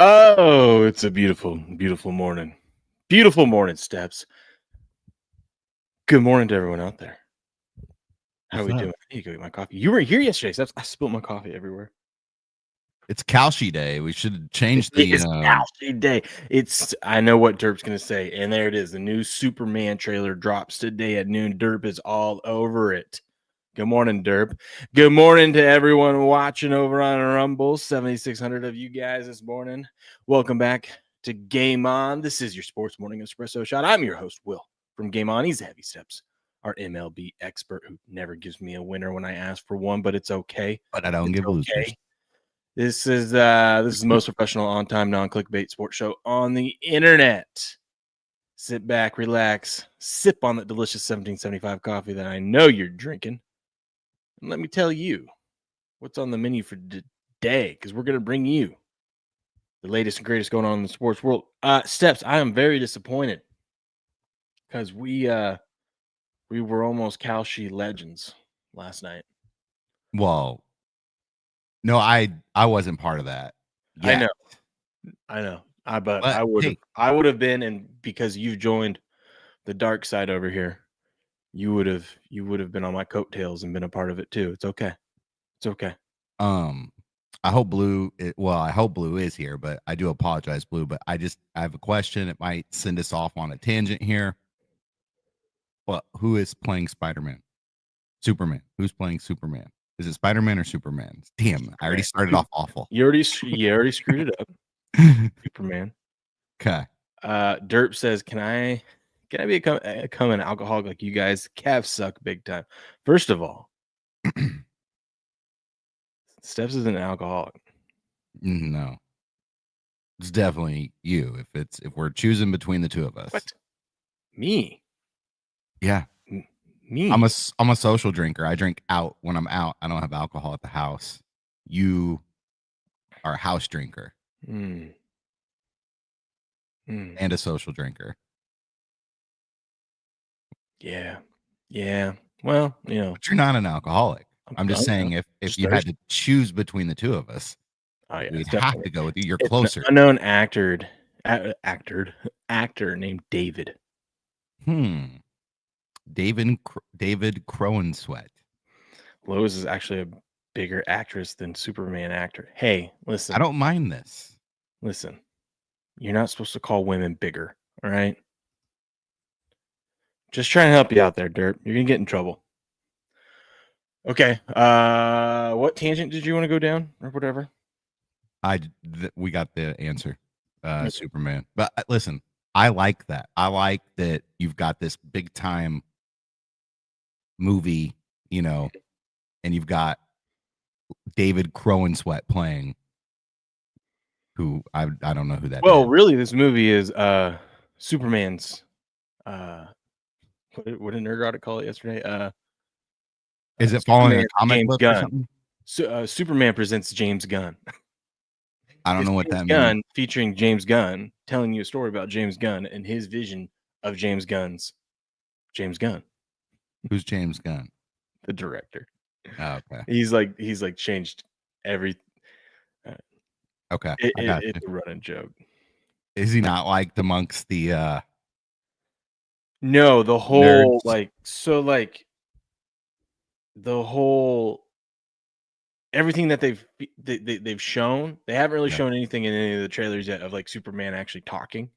Oh, it's a beautiful, beautiful morning. Beautiful morning, Steps. Good morning to everyone out there. How are we doing? I need to go get my coffee. You were here yesterday, Steps. I spilled my coffee everywhere. It's Calci Day. We should change the. It's Calci Day. I know what Derp's going to say, and there it is. The new Superman trailer drops today at noon. Derp is all over it. Good morning, Derp. Good morning to everyone watching over on Rumble. 7,600 of you guys this morning. Welcome back to Game On. This is your Sports Morning Espresso Shot. I'm your host, Will, from Game On. He's Heavy Steps, our MLB expert who never gives me a winner when I ask for one, but it's okay. But I don't give losers. This is the most professional, on-time, non-clickbait sports show on the internet. Sit back, relax, sip on that delicious 1775 coffee that I know you're drinking. And let me tell you what's on the menu for today, because we're going to bring you the latest and greatest going on in the sports world. Steps, I am very disappointed because we were almost Calci legends last night. Well, no, I wasn't part of that. Yet. I know. But I would have been, and because you've joined the dark side over here, you would have been on my coattails and been a part of it too. It's okay. It's okay. I hope Blue is here, but I do apologize, Blue. But I have a question. It might send us off on a tangent here. Well, who is playing Spider-Man? Superman. Who's playing Superman? Is it Spider-Man or Superman? Damn, I already started off awful. You already screwed it up. Superman. Okay. Derp says, Can I become an alcoholic like you guys? Cavs suck big time. First of all, Steps is an alcoholic. No. It's definitely you. If we're choosing between the two of us. What? Me? Yeah. Me. I'm a social drinker. I drink out when I'm out. I don't have alcohol at the house. You are a house drinker. And a social drinker. Yeah. Well, but you're not an alcoholic. I'm just saying if you had to choose between the two of us, we'd have to go with you. You're closer. An unknown actor named David. David Crowensweat. Lois is actually a bigger actress than Superman actor. Hey, listen. I don't mind this. Listen, you're not supposed to call women bigger, all right? Just trying to help you out there, Dirt. You're going to get in trouble. Okay. What tangent did you want to go down or whatever? We got the answer. Superman. But listen, I like that. I like that you've got this big time movie, and you've got David Crowensweat playing, who I don't know who that is. Well, really, this movie is Superman's what did Nerd call it yesterday? Is it following a comic book or something? So, Superman presents James Gunn. I don't know what that means. Featuring James Gunn, telling you a story about James Gunn and his vision of James Gunn. Who's James Gunn? The director. Oh, okay. He's like changed every. Okay. It's a running joke. Is he not liked amongst the? No, the whole nerds? The whole everything that they've shown, they haven't really shown anything in any of the trailers yet of like Superman actually talking.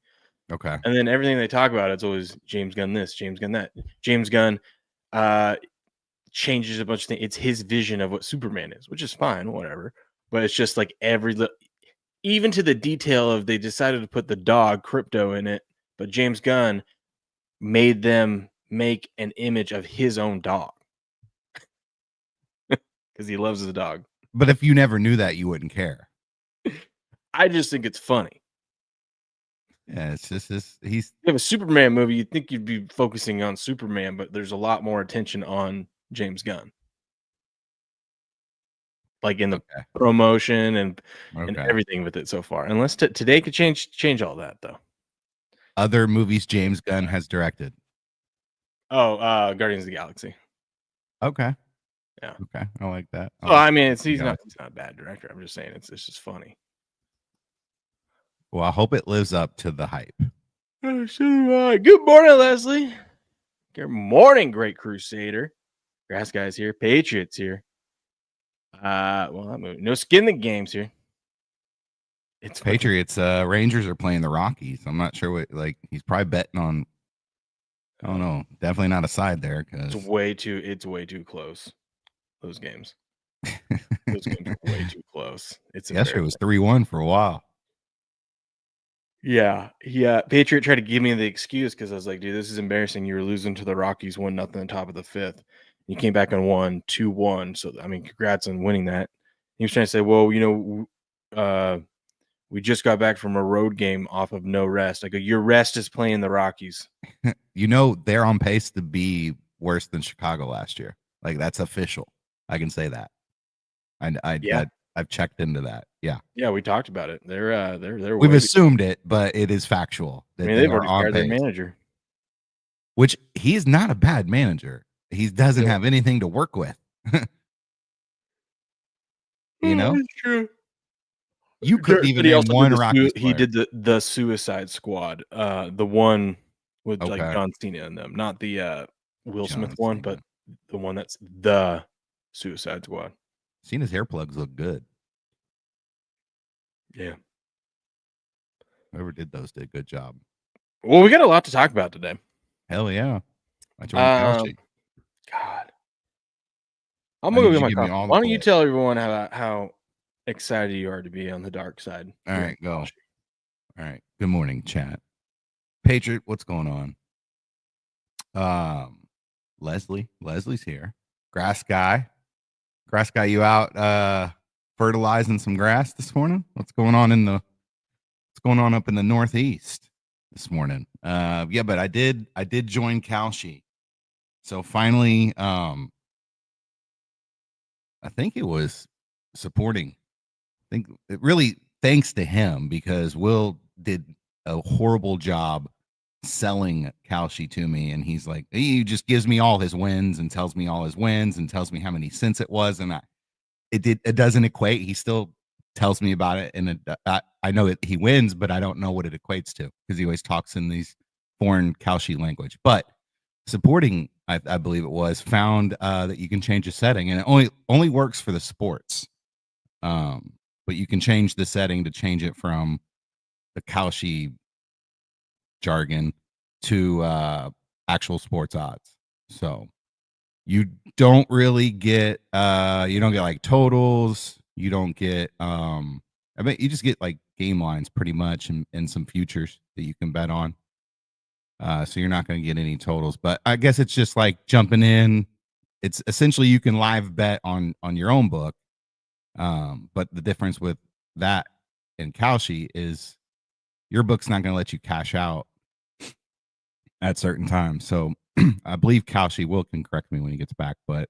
Okay. And then everything they talk about, it's always James Gunn this, James Gunn that. James Gunn changes a bunch of things. It's his vision of what Superman is, which is fine, whatever. But it's just like even to the detail of they decided to put the dog Crypto in it, but James Gunn made them make an image of his own dog. Because he loves his dog. But if you never knew that, you wouldn't care. I just think it's funny. Yeah, it's just you have a Superman movie, you'd think you'd be focusing on Superman, but there's a lot more attention on James Gunn. Like in the promotion and everything with it so far. Unless today could change all that though. Other movies James Gunn has directed. Oh, Guardians of the Galaxy. Okay. Yeah. Okay. I like that. Well, I mean, he's not a bad director. I'm just saying it's just funny. Well, I hope it lives up to the hype. So do I. Good morning, Leslie. Good morning, Great Crusader. Grass guys here. Patriots here. No skin in the games here. It's fucking, Patriots, Rangers are playing the Rockies. I'm not sure what, like, he's probably betting on, I don't know, definitely not a side there it's because way too close. Those games are way too close. It's yesterday was embarrassing. 3-1 for a while. Yeah. Patriot tried to give me the excuse because I was like, dude, this is embarrassing. You were losing to the Rockies 1-0 at the top of the fifth. You came back and won 2-1. So I mean, congrats on winning that. He was trying to say, well, we just got back from a road game off of no rest. I go, your rest is playing the Rockies. They're on pace to be worse than Chicago last year. Like, that's official. I can say that. Yeah. I've checked into that. Yeah. Yeah, we talked about it. They're We've way. assumed it, but it is factual I that mean, they they've are already on fired their pace. manager. Which he's not a bad manager. He doesn't have anything to work with. You know? That's true. You couldn't even name one Rockies He player. did the Suicide Squad, the one with like Okay. John Cena in them, not the Will Smith John one, Cena. but the one that's the Suicide Squad. Cena's hair plugs look good. Yeah. Whoever did those did a good job. Well, we got a lot to talk about today. Hell yeah. I joined Kalshi. God. I'm I gonna need go you get to my give me coffee. all the Why don't you clips. tell everyone how excited you are to be on the dark side? All here right, in go. Kalshi. All right. Good morning, chat. Patriot, what's going on? Leslie's here. Grass guy, you out fertilizing some grass this morning? What's going on up in the Northeast this morning? Yeah, but I did join Kalshi. So finally, I think it was supporting. I think it really thanks to him because Will did a horrible job selling Kalshi to me, and he's like, he just gives me all his wins and tells me all his wins and tells me how many cents it was, and it doesn't equate. He still tells me about it, and I know that he wins, but I don't know what it equates to because he always talks in these foreign Kalshi language. But supporting, I believe it was, found that you can change a setting, and it only works for the sports. But you can change the setting to change it from the Kalshi jargon to actual sports odds. So you don't really get you don't get like totals, you don't get I mean you just get like game lines pretty much and some futures that you can bet on. So you're not going to get any totals, but I guess it's just like jumping in. It's essentially you can live bet on your own book. But the difference with that and Kalshi is your book's not going to let you cash out at certain times. So I believe Kalshi will can correct me when he gets back, but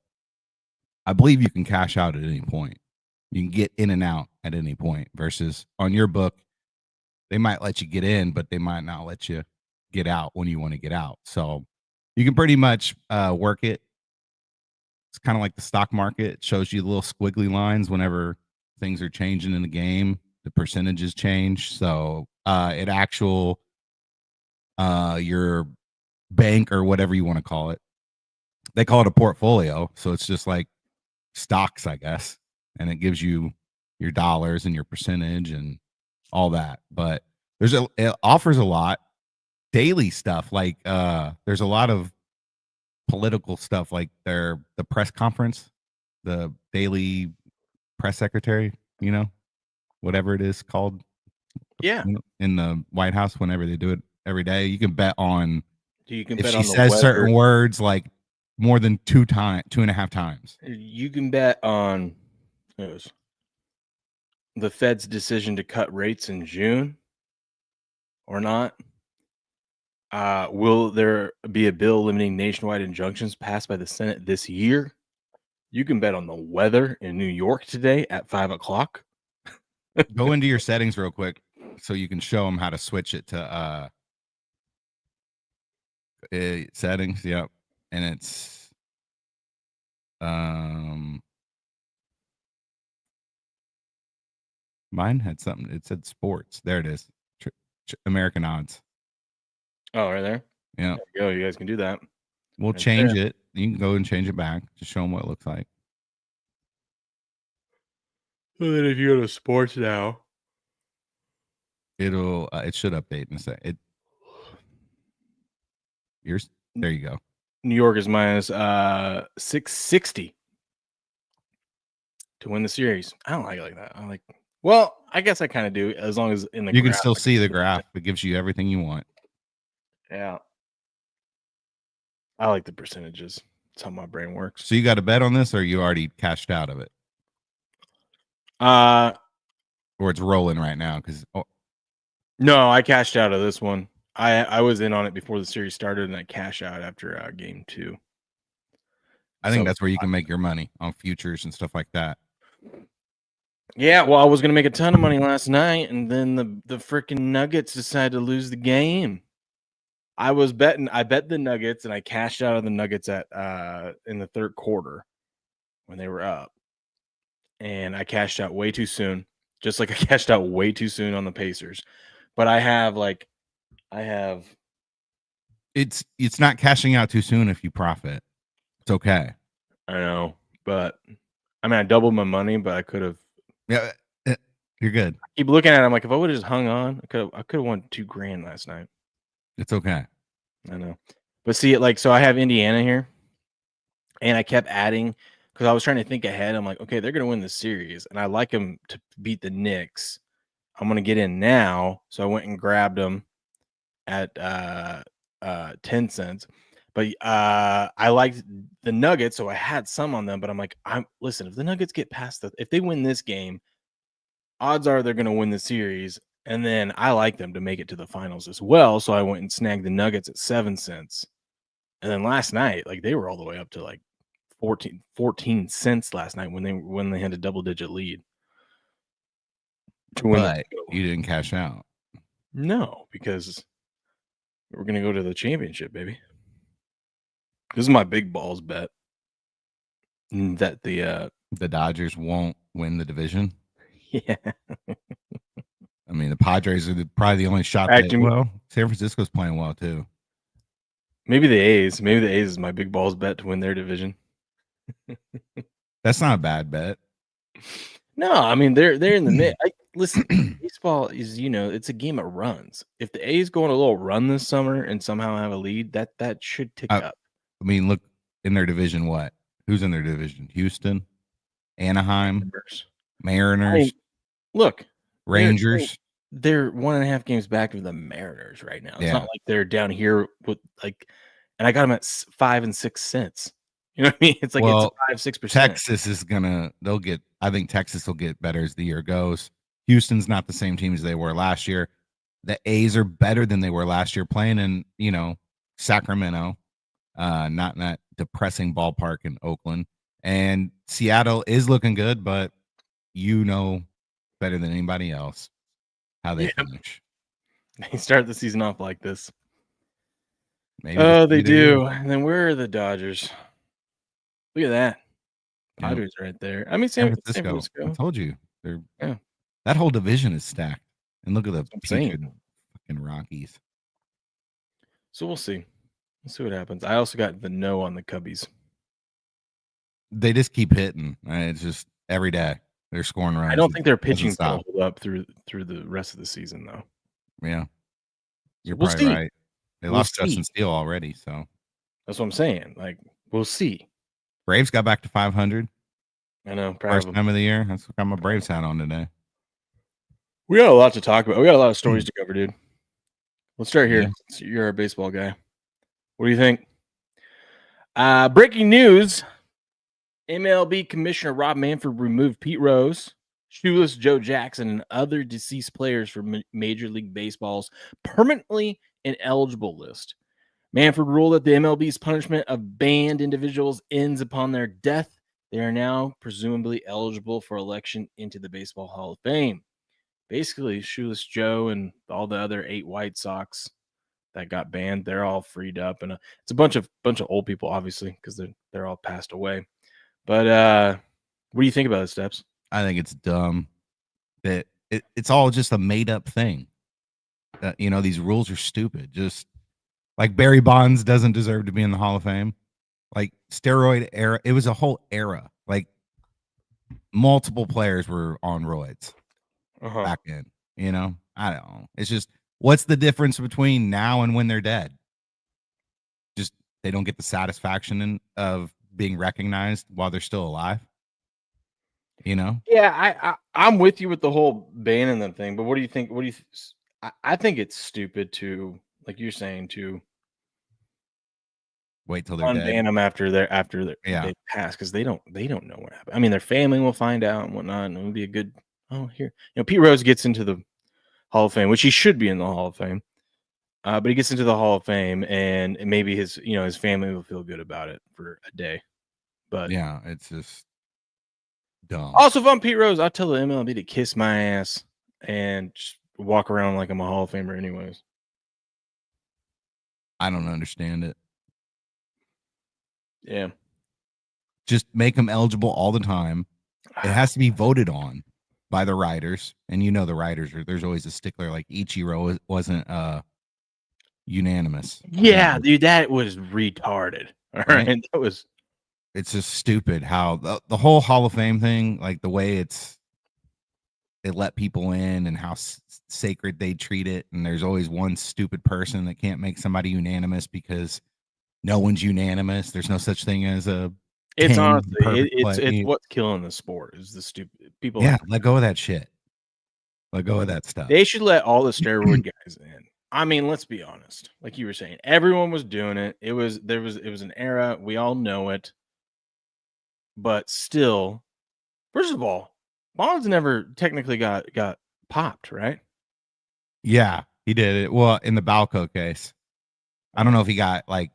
I believe you can cash out at any point. You can get in and out at any point versus on your book, they might let you get in, but they might not let you get out when you want to get out. So you can pretty much work it. It's kind of like the stock market. It shows you the little squiggly lines whenever things are changing in the game. The percentages change. So your bank or whatever you want to call it, they call it a portfolio. So it's just like stocks, I guess, and it gives you your dollars and your percentage and all that. But it offers a lot daily stuff. Like there's a lot of political stuff, like the press conference, the daily press secretary, whatever it is called, Yeah. in the White House, whenever they do it every day. You can bet on You can if bet she on the says weather. certain words like more than 2.5 times. You can bet on the Fed's decision to cut rates in June or not. Will there be a bill limiting nationwide injunctions passed by the Senate this year? You can bet on the weather in New York today at 5:00. Go into your settings real quick so you can show them how to switch it to settings. Yep. And it's mine had something. It said sports. There it is. American odds. Oh, right there. Yeah. There you go. You guys can do that. We'll Right change there. it. You can go and change it back. Just show them what it looks like. So then if you go to sports now, It'll it should update in a sec. There you go. New York is minus 660 to win the series. I don't like it like that. Well, I guess I kind of do, as long as in the You can graph, still see the graph. It gives you everything you want. Yeah. I like the percentages. That's how my brain works. So you got a bet on this, or you already cashed out of it? Or it's rolling right now? Because no, I cashed out of this one. I was in on it before the series started, and I cashed out after game 2. I think that's where you can make your money on futures and stuff like that. Yeah, well, I was gonna make a ton of money last night, and then the freaking Nuggets decided to lose the game. I bet the Nuggets, and I cashed out of the Nuggets at in the third quarter when they were up, and I cashed out way too soon, just like I cashed out way too soon on the Pacers. But I have it's not cashing out too soon if you profit. It's okay. I know, but I mean, I doubled my money, but I could have. Yeah, you're good. I keep looking at it, I'm like, if I would have just hung on, I could have won $2,000 last night. It's okay. I know, but see it so I have Indiana here, and I kept adding because I was trying to think ahead. I'm like, okay, they're gonna win the series, and I like them to beat the Knicks. I'm gonna get in now, so I went and grabbed them at 10 cents. But I liked the Nuggets, so I had some on them. But I'm like, listen, if the Nuggets get past if they win this game, odds are they're going to win the series. And then I like them to make it to the finals as well. So I went and snagged the Nuggets at 7 cents. And then last night, they were all the way up to 14 cents last night when they had a double-digit lead. But you didn't cash out. No, because we're going to go to the championship, baby. This is my big balls bet that the Dodgers won't win the division. Yeah. I mean, the Padres are probably the only shot. San Francisco's playing well too. Maybe the A's. Maybe the A's is my big balls bet to win their division. That's not a bad bet. No, I mean they're in the mid. Listen, baseball is it's a game of runs. If the A's go on a little run this summer and somehow have a lead, that should tick up. I mean, look in their division. What? Who's in their division? Houston, Anaheim, Mariners. Look, Rangers. They're 1.5 games back of the Mariners right now. It's not like they're down here with and I got them at 5 and 6 cents. You know what I mean? It's it's 5-6%. Texas is I think Texas will get better as the year goes. Houston's not the same team as they were last year. The A's are better than they were last year playing in, Sacramento, not in that depressing ballpark in Oakland. And Seattle is looking good, but better than anybody else how they finish. They start the season off like this. Maybe they do. And then where are the Dodgers? Look at that. Padres right there. I mean, San Francisco. I told you. That whole division is stacked. And look at the fucking Rockies. So we'll see. We'll see what happens. I also got the no on the Cubbies. They just keep hitting. It's just every day they're scoring runs. I don't think their pitching will hold up through the rest of the season, though. Yeah. You're probably right. They lost Justin Steele already, so. That's what I'm saying. We'll see. Braves got back to 500. I know. First time of the year. That's what got my Braves hat on today. We got a lot to talk about. We got a lot of stories to cover, dude. Let's start here. Yeah. You're a baseball guy. What do you think? Breaking news. MLB Commissioner Rob Manfred removed Pete Rose, Shoeless Joe Jackson, and other deceased players from Major League Baseball's permanently ineligible list. Manfred ruled that the MLB's punishment of banned individuals ends upon their death. They are now presumably eligible for election into the Baseball Hall of Fame. Basically, Shoeless Joe and all the other 8 White Sox that got banned, they're all freed up, and it's a bunch of old people, obviously, because they're all passed away. But what do you think about it, Steps? I think it's dumb that it's all just a made up thing. these rules are stupid. Just like Barry Bonds doesn't deserve to be in the Hall of Fame. Like steroid era, it was a whole era. Like multiple players were on roids back then. I don't know. It's just what's the difference between now and when they're dead? Just they don't get the satisfaction of being recognized while they're still alive. Yeah, I'm with you with the whole banning them thing, but what do you think? I think it's stupid to, like you're saying, to Wait till they're unban dead. them after Yeah. they pass, because they don't know what happened. I mean, their family will find out and whatnot, and it would be a good. Oh, here, Pete Rose gets into the Hall of Fame, which he should be in the Hall of Fame. But he gets into the Hall of Fame, and maybe his family will feel good about it for a day. But yeah, it's just dumb. Also, if I'm Pete Rose, I'll tell the MLB to kiss my ass and just walk around like I'm a Hall of Famer anyways. I don't understand it. Yeah. Just make them eligible all the time. It has to be voted on by the writers, and the writers there's always a stickler. Like Ichiro wasn't unanimous. Yeah, dude, that was retarded. All right. That was. It's just stupid how the whole Hall of Fame thing, like the way it let people in and how sacred they treat it. And there's always one stupid person that can't make somebody unanimous because no one's unanimous. There's no such thing as a. It's honestly, it's what's killing the sport is the stupid people. Yeah, let go of that shit. Let go of that stuff. They should let all the steroid guys in. I mean, let's be honest. Like you were saying, everyone was doing it. It was an era. We all know it. But still, first of all, Bonds never technically got popped, right? Yeah, he did it. Well, in the Balco case. I don't know if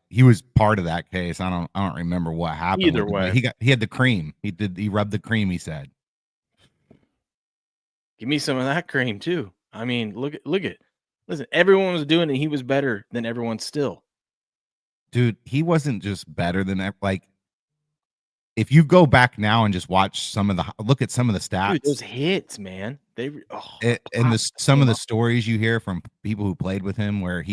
he was part of that case. I don't remember what happened. Either way, he had the cream. He rubbed the cream, he said. Give me some of that cream too. I mean, look at listen, everyone was doing it. He was better than everyone still. Dude, he wasn't just better than if you go back now and just watch look at some of the stats. Dude, those hits, man. Some of the stories you hear from people who played with him where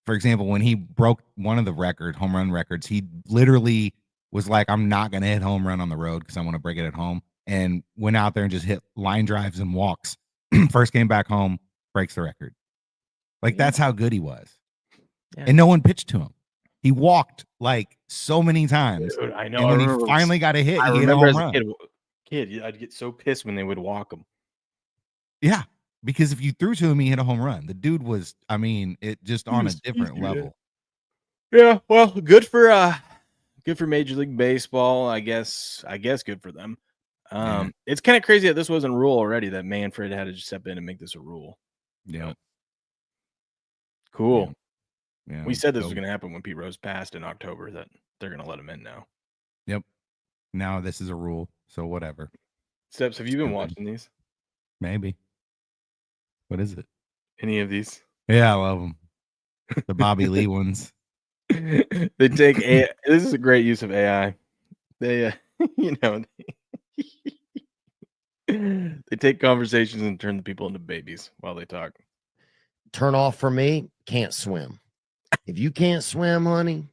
for example, when he broke one of the home run records, he literally was like, I'm not going to hit home run on the road because I want to break it at home. And went out there and just hit line drives and walks. First game back home, breaks the record. That's how good he was. Yeah. And no one pitched to him. He walked so many times. Dude, I know. And when he finally got a hit, he hit a home run. Kid, I'd get so pissed when they would walk him. Yeah. Because if you threw to him, he hit a home run. The dude was, it just on a different level. Yeah, well, good for Major League Baseball. I guess good for them. It's kind of crazy that this wasn't a rule already. That Manfred had to just step in and make this a rule. Yeah. Cool. Yeah. We said this was going to happen when Pete Rose passed in October. That they're going to let him in now. Yep. Now this is a rule. So whatever. Steps, have you been watching these? Maybe. What is it? Any of these? Yeah, I love them. The Bobby Lee ones. They take AI. This is a great use of AI. They, they take conversations and turn the people into babies while they talk. Turn off for me. Can't swim. If you can't swim, honey,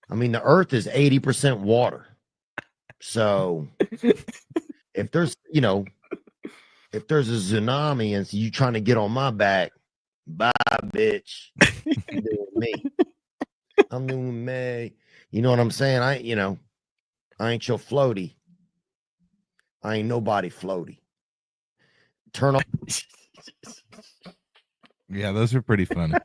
the earth is 80% water. So if there's a tsunami and you trying to get on my back, bye, bitch. I'm doing me. I'm doing me. You know what I'm saying? I ain't your floaty. I ain't nobody floaty. Turn off. Yeah, those are pretty funny.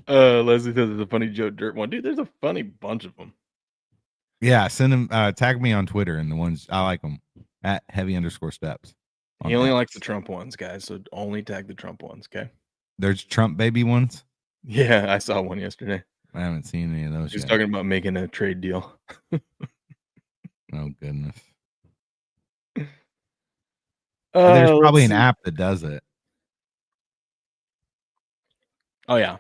Leslie says there's a funny Joe Dirt one. Dude, there's a funny bunch of them. Yeah, send them. Tag me on Twitter and the ones I like them at heavy_steps. He only likes the Trump ones, guys. So only tag the Trump ones, okay? There's Trump baby ones. Yeah, I saw one yesterday. I haven't seen any of those. He's talking about making a trade deal. Oh goodness. There's probably an app that does it. Oh yeah,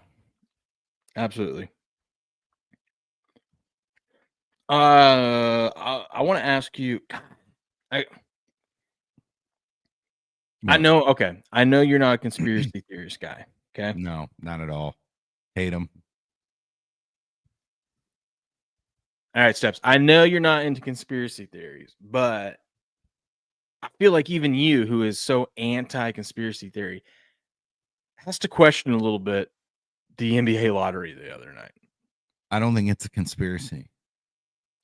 absolutely. I want to ask you. I know. Okay, I know you're not a conspiracy theorist guy. Okay, No, not at all. Hate him. all right, Steps. I know you're not into conspiracy theories, but I feel like even you, who is so anti-conspiracy theory, has to question a little bit the NBA lottery the other night. I don't think it's a conspiracy.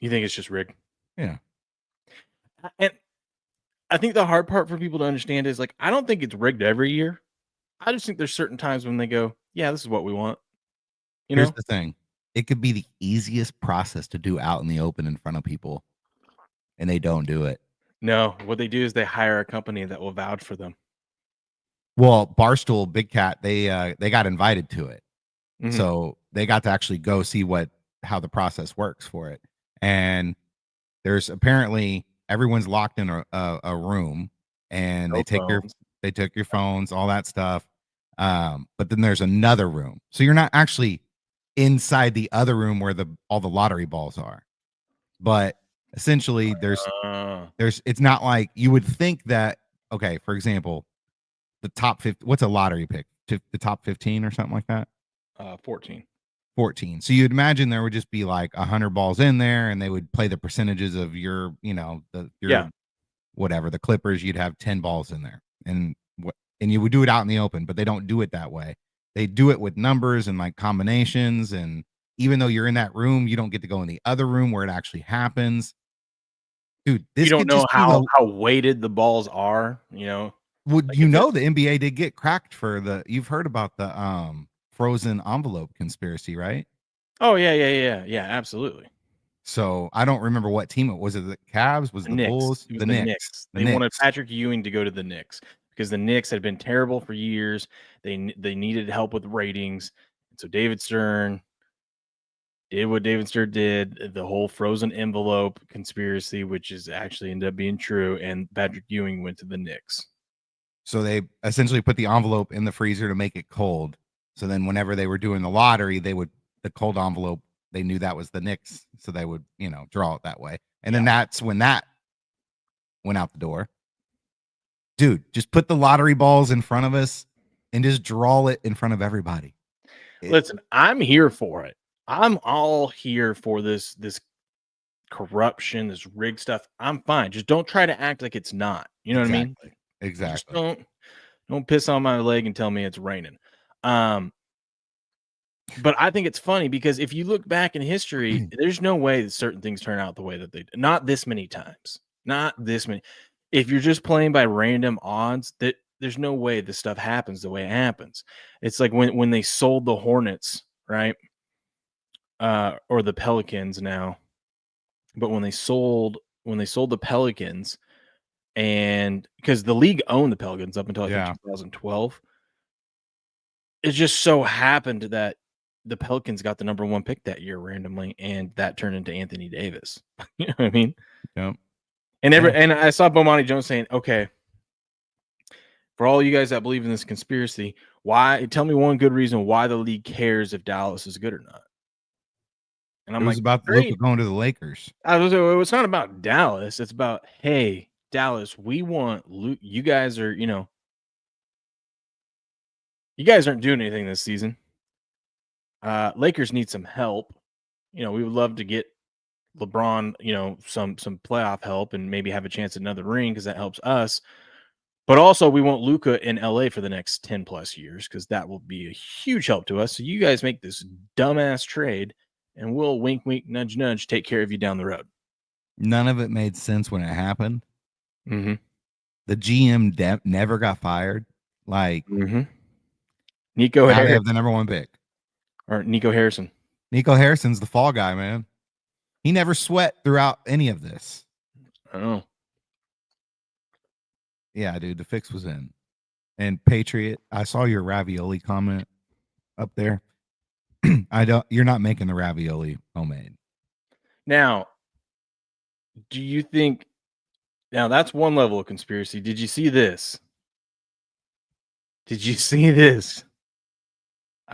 You think it's just rigged? Yeah. And I think the hard part for people to understand is like, I don't think it's rigged every year. I just think there's certain times when they go, yeah, this is what we want. Here's the thing. It could be the easiest process to do out in the open in front of people, and they don't do it. No, what they do is they hire a company that will vouch for them. Well, Barstool, Big Cat, they got invited to it. Mhm. So they got to actually go see how the process works for it. And there's apparently everyone's locked in a room, and No phones. they took your phones, all that stuff. But then there's another room. So you're not actually inside the other room where all the lottery balls are. But essentially it's not like you would think that, okay, for example, the top 50, what's a lottery pick? The top 15 or something like that? 14. 14. So you'd imagine there would just be like 100 balls in there, and they would play the percentages of your whatever, the Clippers, you'd have 10 balls in there. And you would do it out in the open, but they don't do it that way. They do it with numbers and like combinations, and even though you're in that room, you don't get to go in the other room where it actually happens. Dude, you don't know how weighted the balls are, Would like the NBA did get cracked for you've heard about the frozen envelope conspiracy, right? Oh yeah, absolutely. So I don't remember what team it was. It the Cavs? Was the Bulls? The Knicks. They wanted Patrick Ewing to go to the Knicks because the Knicks had been terrible for years. They needed help with ratings. And so David Stern did what David Stern did, the whole frozen envelope conspiracy, which is actually ended up being true. And Patrick Ewing went to the Knicks. So they essentially put the envelope in the freezer to make it cold. So then whenever they were doing the lottery, the cold envelope, they knew that was the Knicks. So they would, draw it that way. And then that's when that went out the door. Dude, just put the lottery balls in front of us and just draw it in front of everybody. Listen, I'm here for it. I'm all here for this corruption, this rigged stuff. I'm fine. Just don't try to act like it's not. You know what I mean? Exactly. Just don't piss on my leg and tell me it's raining. But I think it's funny because if you look back in history, there's no way that certain things turn out the way that they did. Not this many times. Not this many. If you're just playing by random odds, there's no way this stuff happens the way it happens. It's like when they sold the Hornets, right? Or the Pelicans now. But when they sold the Pelicans, and because the league owned the Pelicans up until I think 2012, it just so happened that the Pelicans got the number 1 pick that year randomly, and that turned into Anthony Davis. You know what I mean? Yep. And and I saw Bomani Jones saying, "Okay, for all you guys that believe in this conspiracy, tell me one good reason why the league cares if Dallas is good or not." And I'm like, about Luka going to the Lakers. It's not about Dallas. It's about, hey, Dallas, we want Luke. You guys are, you guys aren't doing anything this season. Lakers need some help. We would love to get LeBron, some playoff help and maybe have a chance at another ring because that helps us. But also we want Luka in LA for the next 10 plus years because that will be a huge help to us. So you guys make this dumbass trade and we'll wink, wink, nudge, nudge, take care of you down the road. None of it made sense when it happened. Mm-hmm. The GM never got fired. Like, Nico Harrison. They have the number 1 pick. Or Nico Harrison. Nico Harrison's the fall guy, man. He never sweat throughout any of this. Oh. Yeah, dude, the fix was in. And Patriot, I saw your ravioli comment up there. You're not making the ravioli homemade. Now, do you think that's one level of conspiracy? Did you see this? I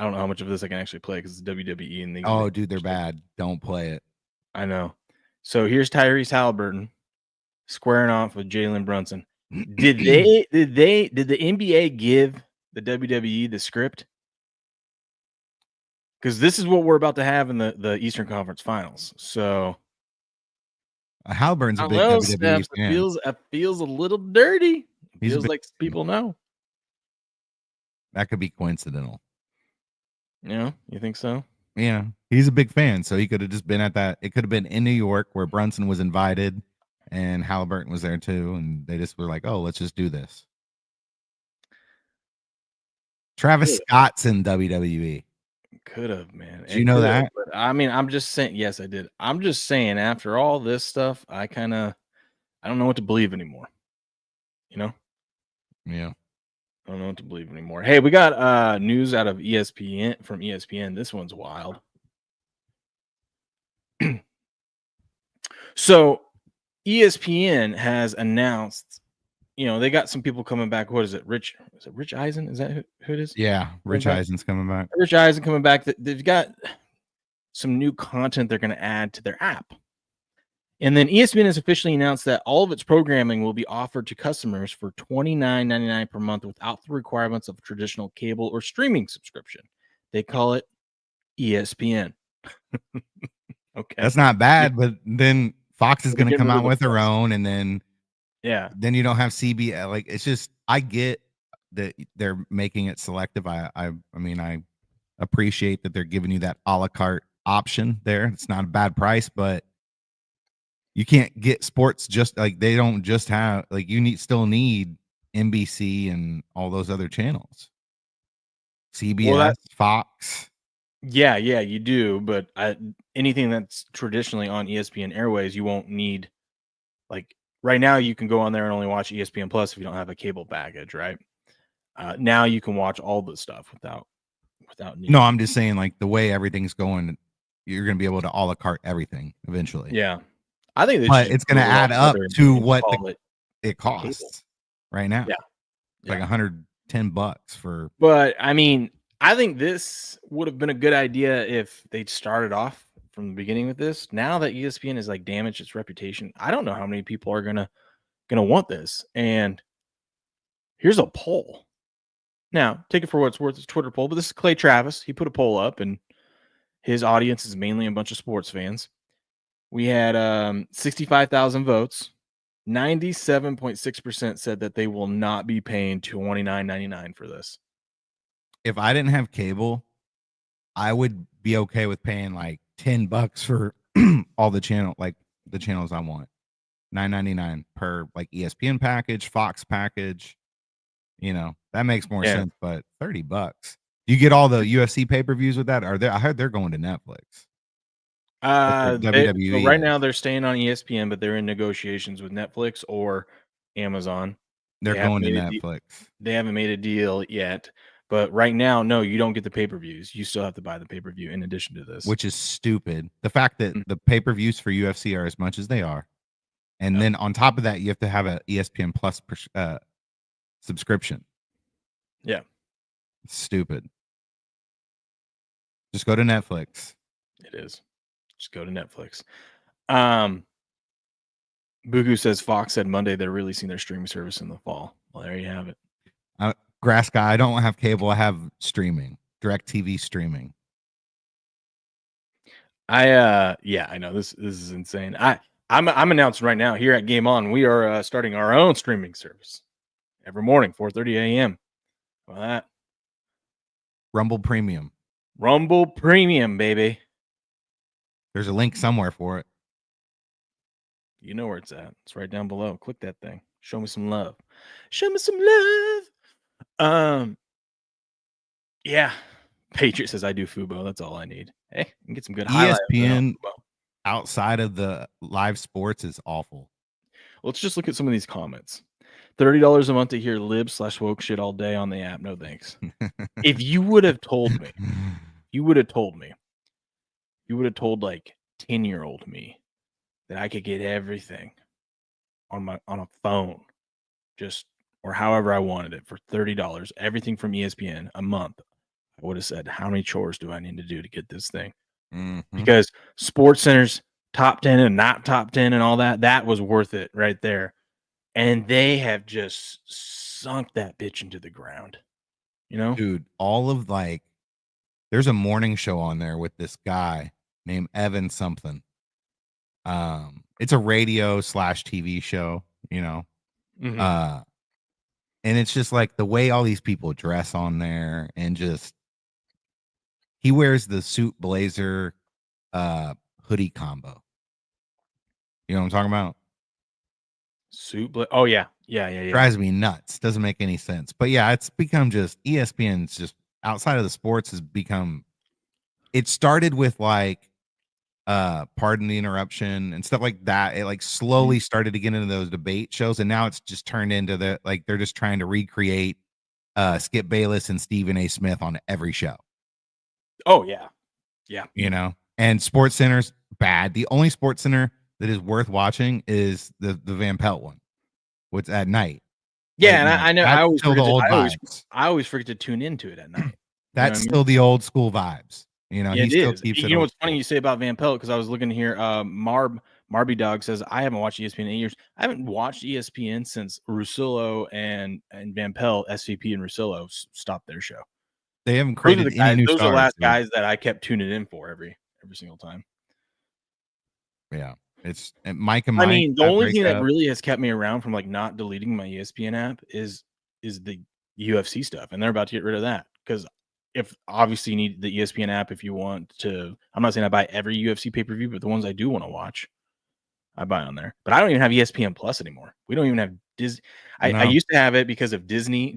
don't know how much of this I can actually play because it's WWE and things. Oh, dude, they're bad. Don't play it. I know. So here's Tyrese Halliburton squaring off with Jalen Brunson. Did the NBA give the WWE the script? Because this is what we're about to have in the Eastern Conference Finals. So Halliburton's I a don't big know, WWE Steps. fan. It feels a little dirty. It He's a feels big like people know. That could be coincidental. Yeah, you think so? Yeah, he's a big fan, so he could have just been at that. It could have been in New York where Brunson was invited, and Halliburton was there too, and they just were like, "Oh, let's just do this." Travis Scott's in WWE. Could have, man. Did you know that? But I mean, I'm just saying. Yes, I did. I'm just saying. After all this stuff, I don't know what to believe anymore. You know, Yeah. I don't know what to believe anymore. Hey, we got news out of ESPN from ESPN. This one's wild. So ESPN has announced, they got some people coming back. What is it? Rich Eisen? Is that who it is? Yeah, Rich Eisen's coming back. Rich Eisen coming back. They've got some new content they're going to add to their app. And then ESPN has officially announced that all of its programming will be offered to customers for $29.99 per month without the requirements of a traditional cable or streaming subscription. They call it ESPN. Okay. That's not bad, but then Fox is going to come out with their their own, and then then you don't have CBS. Like, it's just, I get that they're making it selective. I mean, I appreciate that they're giving you that a la carte option there. It's not a bad price, but you can't get sports just like they don't just have, like, you still need NBC and all those other channels. CBS, Fox. Yeah, you do. But anything that's traditionally on ESPN Airways, you won't need. Like right now, you can go on there and only watch ESPN Plus if you don't have a cable package, right? Now you can watch all the stuff without needing. No, I'm just saying, like, the way everything's going, you're going to be able to a la carte everything eventually. Yeah. I think it's going to add up to what it costs cable right now. Yeah. It's like $110 for. But I mean, I think this would have been a good idea if they'd started off from the beginning with this. Now that ESPN has like damaged its reputation, I don't know how many people are gonna want this. And here's a poll. Now, take it for what it's worth. It's a Twitter poll, but this is Clay Travis. He put a poll up, and his audience is mainly a bunch of sports fans. We had 65,000 votes. 97.6% said that they will not be paying $29.99 for this. If I didn't have cable, I would be okay with paying like $10 for all the channels I want. $9.99 per like ESPN package, Fox package. That makes more sense. But $30. You get all the UFC pay-per-views with that? I heard they're going to Netflix. WWE. So right now they're staying on ESPN, but they're in negotiations with Netflix or Amazon. They're going to Netflix. They haven't made a deal yet, but right now, no, you don't get the pay-per-views. You still have to buy the pay-per-view in addition to this, which is stupid. The fact that the pay-per-views for UFC are as much as they are, and then on top of that, you have to have a ESPN Plus subscription. Yeah, it's stupid. Just go to Netflix. It is. Just go to Netflix. Bugu says Fox said Monday they're releasing their streaming service in the fall. Well, there you have it. Grass guy, I don't have cable. I have streaming, DirecTV streaming. I know this is insane. I'm announcing right now here at Game On, we are starting our own streaming service every morning, 4:30 a.m. Well, that Rumble Premium, baby. There's a link somewhere for it. You know where it's at. It's right down below. Click that thing. Show me some love. Yeah. Patriot says I do Fubo. That's all I need. Hey, I can get some good highlights. ESPN outside of the live sports is awful. Let's just look at some of these comments. $30 a month to hear lib/woke shit all day on the app. No thanks. If you would have told me, you would have told like 10-year-old me that I could get everything on a phone, just or however I wanted it for $30, everything from ESPN a month, I would have said, how many chores do I need to do to get this thing? Mm-hmm. Because Sports Center's top 10 and not top 10 and all that was worth it right there. and they have just sunk that bitch into the ground. You know, Dude, all of like, there's a morning show on there with this guy named Evan something. It's a radio / TV show, you know. Mhm. And it's just like the way all these people dress on there, and just he wears the suit blazer hoodie combo. You know what I'm talking about? Oh yeah. Drives me nuts. Doesn't make any sense. But yeah, it's become just ESPN's just outside of the sports has become. It started with like pardon the interruption and stuff like that. It like slowly started to get into those debate shows, and now it's just turned into the like they're just trying to recreate Skip Bayless and Stephen A. Smith on every show. Oh yeah. You know, and Sports Center's bad. The only Sports Center that is worth watching is the Van Pelt one, what's at night. Yeah, late and night. I know That's I always still the forget old to, vibes. I always forget to tune into it at night. That's still the old school vibes. You know, Yeah, he it still is. keeps it. You know what's funny you say about Van Pelt, because I was looking here. Marby Dog says I haven't watched ESPN in 8 years. I haven't watched ESPN since Russillo and Van Pelt, SVP and Russillo stopped their show. They haven't created any new Those stars. are the last guys that I kept tuning in for every single time. Yeah, it's Mike and Mike. I mean, the only thing that really has kept me around from like not deleting my ESPN app is the UFC stuff, and they're about to get rid of that because if obviously you need the ESPN app if you want to. I'm not saying I buy every UFC pay-per-view, but the ones I do want to watch, I buy on there. But I don't even have ESPN Plus anymore. We don't even have Disney. I used to have it because of Disney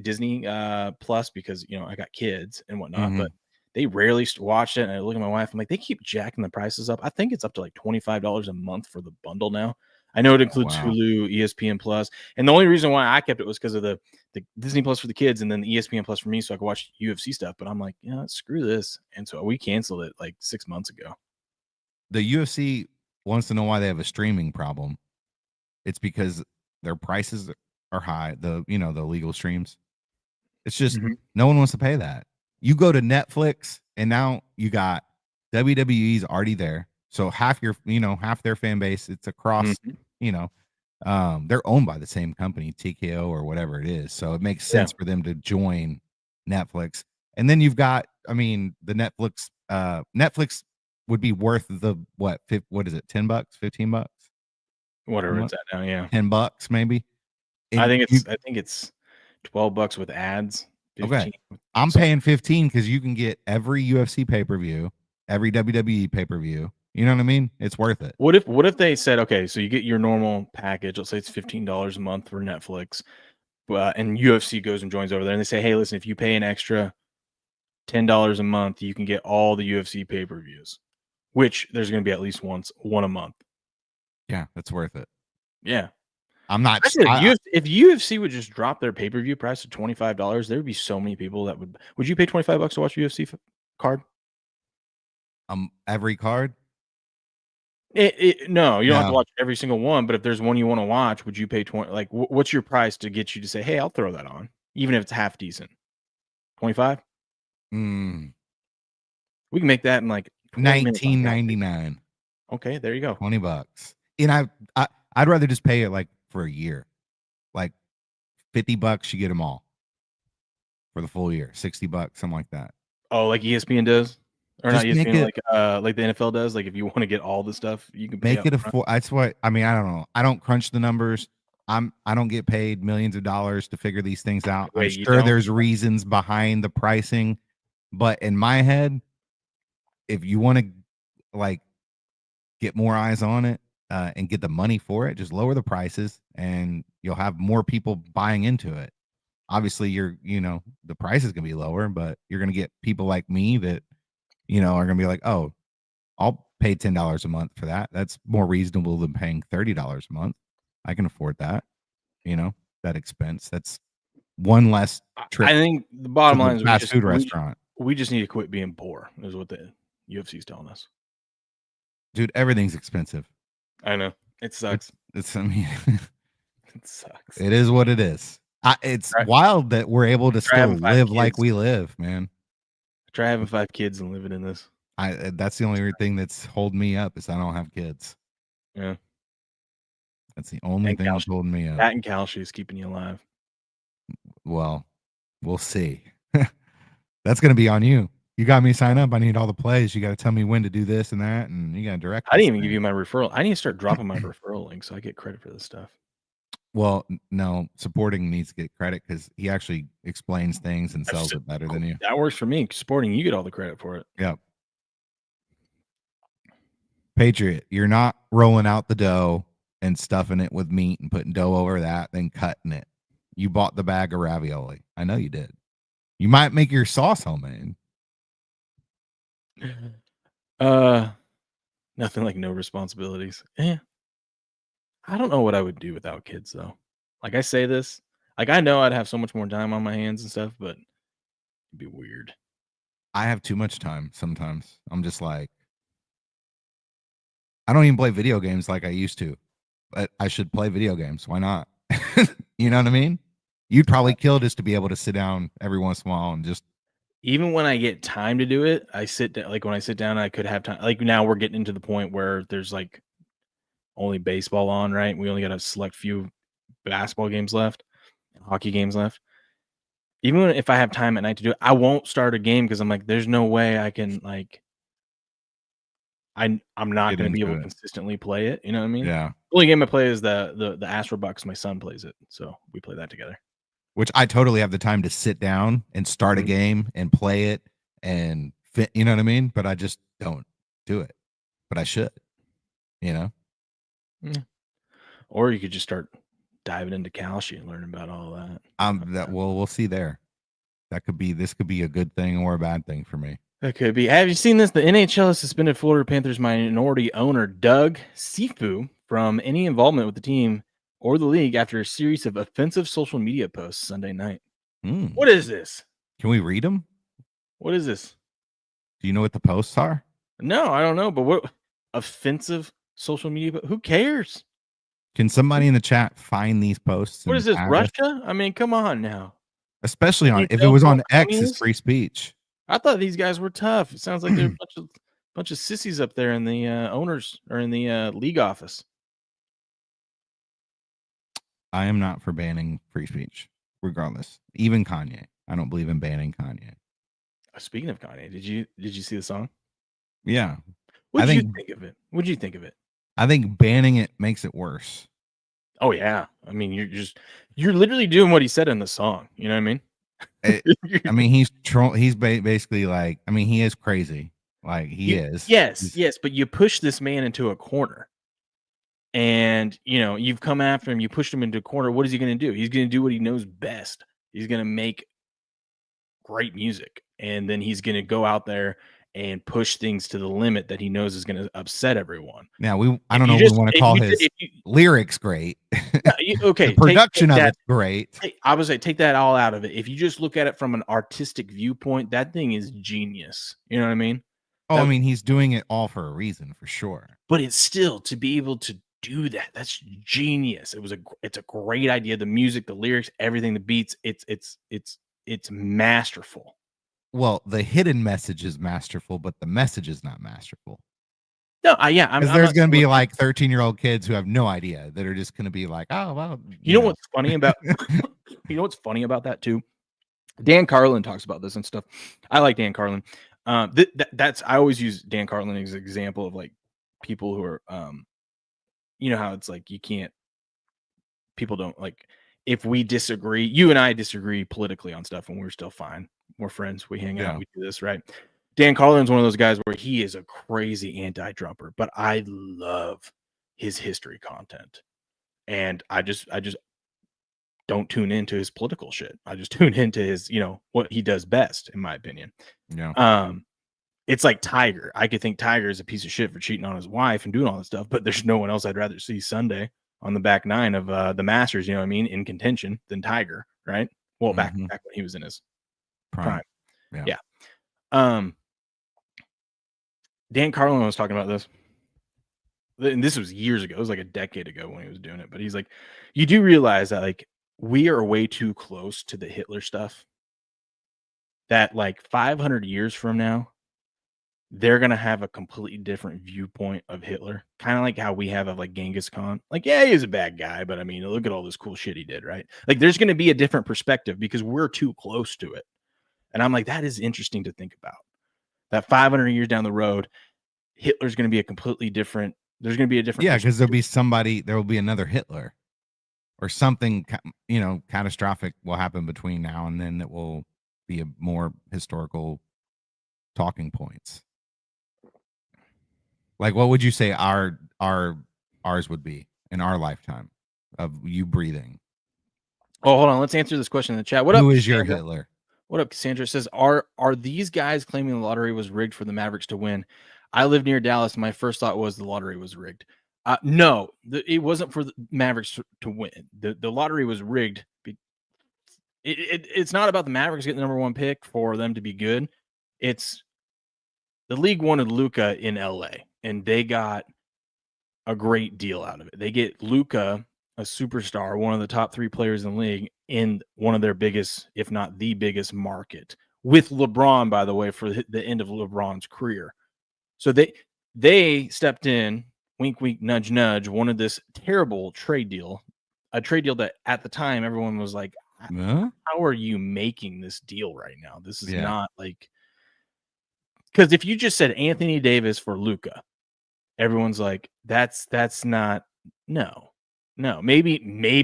Plus because I got kids and whatnot, but they rarely watch it. And I look at my wife, I'm like, they keep jacking the prices up. I think it's up to like $25 a month for the bundle now. I know it includes Hulu, ESPN Plus, and the only reason why I kept it was because of the Disney Plus for the kids and then the ESPN Plus for me, so I could watch UFC stuff. But I'm like, screw this, and so we canceled it like 6 months ago. The UFC wants to know why they have a streaming problem. It's because their prices are high. The legal streams. It's just no one wants to pay that. You go to Netflix and now you got WWE's already there. So half their fan base, it's across, they're owned by the same company, TKO or whatever it is. So it makes sense for them to join Netflix. And then you've got, the Netflix would be worth the what is it, $10, $15? Whatever it's at now, yeah. $10 maybe. And I think it's $12 with ads. 15. Okay. I'm paying 15 because you can get every UFC pay-per-view, every WWE pay-per-view. You know what I mean? It's worth it. What if they said, okay, so you get your normal package, let's say it's $15 a month for Netflix, and UFC goes and joins over there, and they say, hey, listen, if you pay an extra $10 a month, you can get all the UFC pay-per-views, which there's going to be at least one a month. Yeah, that's worth it. Yeah. I'm not. If UFC would just drop their pay-per-view price to $25, there would be so many people that would. Would you pay $25 to watch UFC card? Every card? No, you don't have to watch every single one. But if there's one you want to watch, would you pay 20? Like, what's your price to get you to say, hey, I'll throw that on, even if it's half decent? 25. We can make that in like $19.99. Okay, there you go. $20. And I'd rather just pay it like for a year, like $50. You get them all for the full year. $60, something like that. Oh, like ESPN does, or just not ESPN, like the NFL does. Like if you want to get all the stuff, you can make it a full. That's what I mean. I don't know. I don't crunch the numbers. I don't get paid millions of dollars to figure these things out. I'm sure there's reasons behind the pricing, but in my head, if you want to like get more eyes on it and get the money for it, just lower the prices and you'll have more people buying into it. Obviously, the price is going to be lower, but you're going to get people like me that, are going to be like, oh, I'll pay $10 a month for that. That's more reasonable than paying $30 a month. I can afford that, that expense. That's one less trip. I think the bottom line is fast food restaurant. We just need to quit being poor, is what the UFC is telling us. Dude, everything's expensive. I know. It sucks. It sucks. It is what it is. It's wild that we're able to still live like we live, man. Try having 5 kids and living in this. That's the only thing that's holding me up is I don't have kids. Yeah. That's the only And thing that's holding me up. that and Kalshi is keeping you alive. Well, we'll see. That's going to be on you. You got me sign up. I need all the plays. You got to tell me when to do this and that, and you got to direct. I didn't this even give thing. you my referral. I need to start dropping my referral link so I get credit for this stuff. Well, no, supporting needs to get credit because he actually explains things and sells it better than you. That works for me. Supporting, you get all the credit for it. Yep. Patriot, you're not rolling out the dough and stuffing it with meat and putting dough over that, then cutting it. You bought the bag of ravioli. I know you did. You might make your sauce homemade. Nothing like no responsibilities. I don't know what I would do without kids though. Like I say this, like I know I'd have so much more time on my hands and stuff, but it'd be weird. I have too much time sometimes. I'm just like, I don't even play video games like I used to, but I should play video games. Why not? You know what I mean? You'd probably kill just to be able to sit down every once in a while and just. Even when I get time to do it, I sit down. Like when I sit down, I could have time. Like now we're getting into the point where there's like only baseball on, right? We only got a select few basketball games left, hockey games left. Even if I have time at night to do it, I won't start a game because I'm like, there's no way I can like. I'm not going to be able to consistently play it. You know what I mean? Yeah. The only game I play is the Astro Bucks. My son plays it, so we play that together. Which I totally have the time to sit down and start a game and play it and fit. You know what I mean? But I just don't do it. But I should. You know. Yeah. Or you could just start diving into Kalshi and learning about all that. We'll see there. This could be a good thing or a bad thing for me. That could be. Have you seen this? The NHL has suspended Florida Panthers minority owner Doug Sifu from any involvement with the team or the league after a series of offensive social media posts Sunday night. What is this? Can we read them? What is this? Do you know what the posts are? No, I don't know. But what offensive social media? Who cares? Can somebody in the chat find these posts? What is this, Russia? I mean, come on now. Especially if it was on X, it's free speech. I thought these guys were tough. It sounds like they're a bunch of sissies up there in the owners or in the league office. I am not for banning free speech, regardless. Even Kanye. I don't believe in banning Kanye. Speaking of Kanye, did you see the song? Yeah. What did you think of it? What did you think of it? I think banning it makes it worse. Oh yeah. I mean, you're literally doing what he said in the song. You know what I mean? I mean, he's basically like, I mean, he is crazy. Like he is. Yes. But you push this man into a corner. And, you've come after him. You pushed him into a corner. What is he going to do? He's going to do what he knows best. He's going to make great music. And then he's going to go out there and push things to the limit that he knows is going to upset everyone. Now, I don't know if we want to call his lyrics great. Okay. The production of it's great. I would say take that all out of it. If you just look at it from an artistic viewpoint, that thing is genius. You know what I mean? I mean, he's doing it all for a reason, for sure. But it's still to be able to do that. That's genius. It's a great idea. The music, the lyrics, everything, the beats. It's masterful. Well, the hidden message is masterful, but the message is not masterful. No, yeah. Because there's going to be like 13-year-old kids who have no idea that are just going to be like, oh, well. You know what's funny about? You know what's funny about that too? Dan Carlin talks about this and stuff. I like Dan Carlin. That's I always use Dan Carlin as an example of like people who are, you know how it's like people don't like if we disagree. You and I disagree politically on stuff, and we're still fine. We're friends. We hang out. We do this, right? Dan Carlin's one of those guys where he is a crazy anti-Trumper, but I love his history content. And I just don't tune into his political shit. I just tune into his, what he does best, in my opinion. Yeah. It's like Tiger. I could think Tiger is a piece of shit for cheating on his wife and doing all this stuff, but there's no one else I'd rather see Sunday on the back nine of the Masters, in contention than Tiger, right? Well, back when he was in his prime. Yeah. Dan Carlin was talking about this. And this was years ago. It was like a decade ago when he was doing it. But he's like, you do realize that like we are way too close to the Hitler stuff. That like 500 years from now, they're gonna have a completely different viewpoint of Hitler, kind of like how we have of like Genghis Khan. Like, yeah, he was a bad guy, but I mean, look at all this cool shit he did, right? Like, there's gonna be a different perspective because we're too close to it. And I'm like, that is interesting to think about. That 500 years down the road, Hitler's gonna be a completely different. There's gonna be a different. Yeah, because there will be another Hitler, or something, catastrophic will happen between now and then that will be a more historical talking points. Like, what would you say ours would be in our lifetime of you breathing? Oh, hold on. Let's answer this question in the chat. What Who up, is your Cassandra? Hitler? What up, Cassandra? It says, are these guys claiming the lottery was rigged for the Mavericks to win? I live near Dallas. My first thought was the lottery was rigged. No, it wasn't for the Mavericks to win. The lottery was rigged. It's not about the Mavericks getting the number one pick for them to be good. It's the league wanted Luka in LA, and they got a great deal out of it. They get Luka, a superstar, one of the top 3 players in the league, in one of their biggest, if not the biggest market, with LeBron, by the way, for the end of LeBron's career. So they stepped in, wink, wink, nudge, nudge, wanted this terrible trade deal, a trade deal that at the time everyone was like, Huh? how are you making this deal right now? This is Yeah. not like, because if you just said Anthony Davis for Luka, everyone's like, that's not, no. Maybe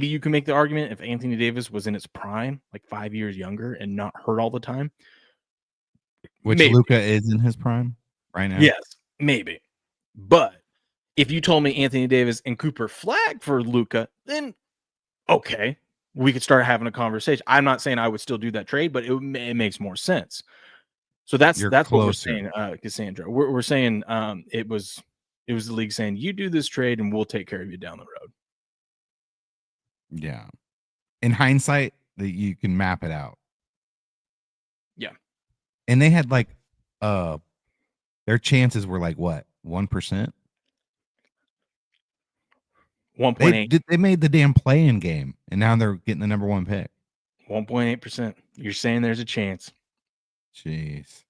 you can make the argument if Anthony Davis was in its prime, like 5 years younger and not hurt all the time. Which Maybe. Luka is in his prime right now. Yes, maybe. But if you told me Anthony Davis and Cooper Flagg for Luka, then okay, we could start having a conversation. I'm not saying I would still do that trade, but it makes more sense. So that's what we're saying, Cassandra. We're saying it was the league saying, you do this trade and we'll take care of you down the road. Yeah. In hindsight, that you can map it out. Yeah. And they had like their chances were like what? 1%? 1.8. They made the damn play-in game, and now they're getting the number 1 pick. 1.8%. You're saying there's a chance. Jeez.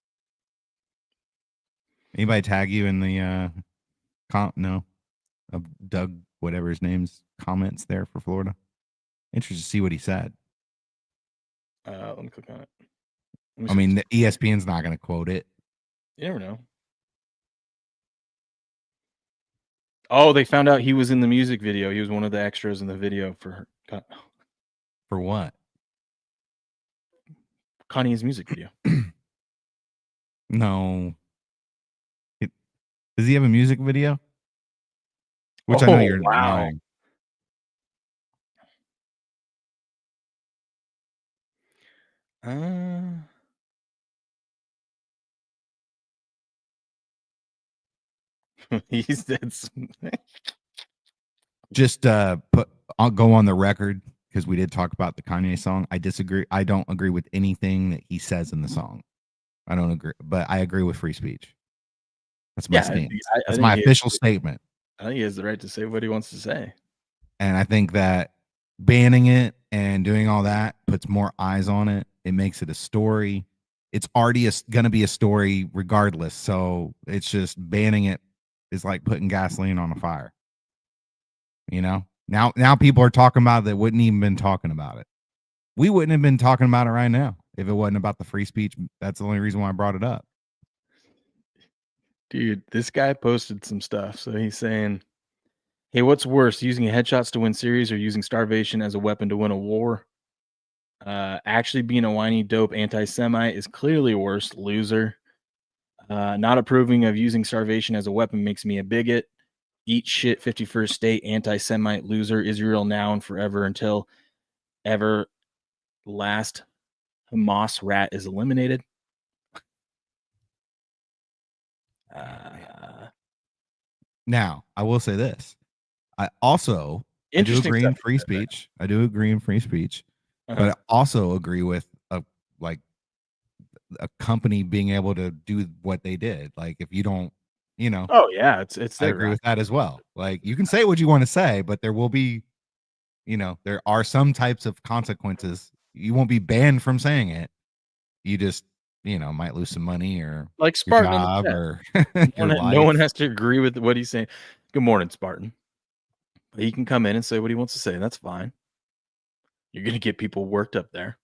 Anybody tag you in the no? Of Doug, whatever his name's comments there for Florida. Interested to see what he said. Let me click on it. I mean, the ESPN's not going to quote it. You never know. Oh, they found out he was in the music video. He was one of the extras in the video for what? Kanye's music video. No. Does he have a music video? Which I know you're lying. He said just I'll go on the record because we did talk about the Kanye song. I disagree. I don't agree with anything that he says in the song. I don't agree, but I agree with free speech. That's my stance. That's my official statement. I think he has the right to say what he wants to say. And I think that banning it and doing all that puts more eyes on it. It makes it a story. It's already going to be a story regardless. So it's just banning it is like putting gasoline on a fire. You know, now people are talking about it that wouldn't even been talking about it. We wouldn't have been talking about it right now if it wasn't about the free speech. That's the only reason why I brought it up. Dude, this guy posted some stuff. So he's saying, hey, what's worse, using headshots to win series or using starvation as a weapon to win a war? Actually being a whiny, dope anti-Semite is clearly worse, loser. Not approving of using starvation as a weapon makes me a bigot. Eat shit, 51st state, anti-Semite, loser, Israel now and forever until ever last Hamas rat is eliminated. Now, I will say this. I do agree in free speech. I do agree in free speech, but I also agree with a company being able to do what they did. Like if you don't, oh yeah, it's I agree with that as well. Like you can say what you want to say, but there will be, there are some types of consequences. You won't be banned from saying it. You just might lose some money or Like your Spartan in the job chat. or your No life. one has to agree with what he's saying. Good morning, Spartan. He can come in and say what he wants to say. That's fine. You're going to get people worked up there.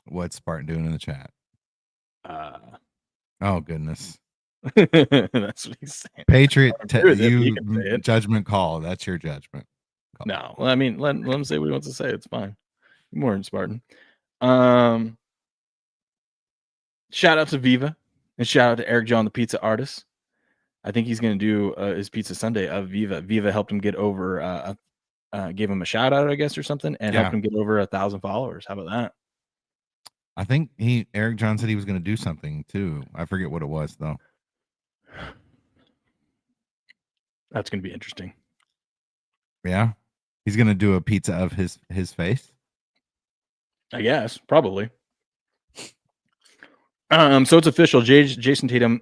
What's Spartan doing in the chat? Oh, goodness. That's what he's saying. Patriot, agree with it, but you can say it. judgment call. That's your judgment. Call. No, well, I mean, let him say what he wants to say. It's fine. Good morning, Spartan. Shout out to Viva and shout out to Eric John, the pizza artist. I think he's going to do his pizza Sunday of Viva. Viva helped him get over, gave him a shout out, I guess, or something, and helped him get over 1,000 followers. How about that? I think Eric John said he was going to do something too. I forget what it was though. That's going to be interesting. Yeah, he's going to do a pizza of his face. I guess probably. So it's official. Jason Tatum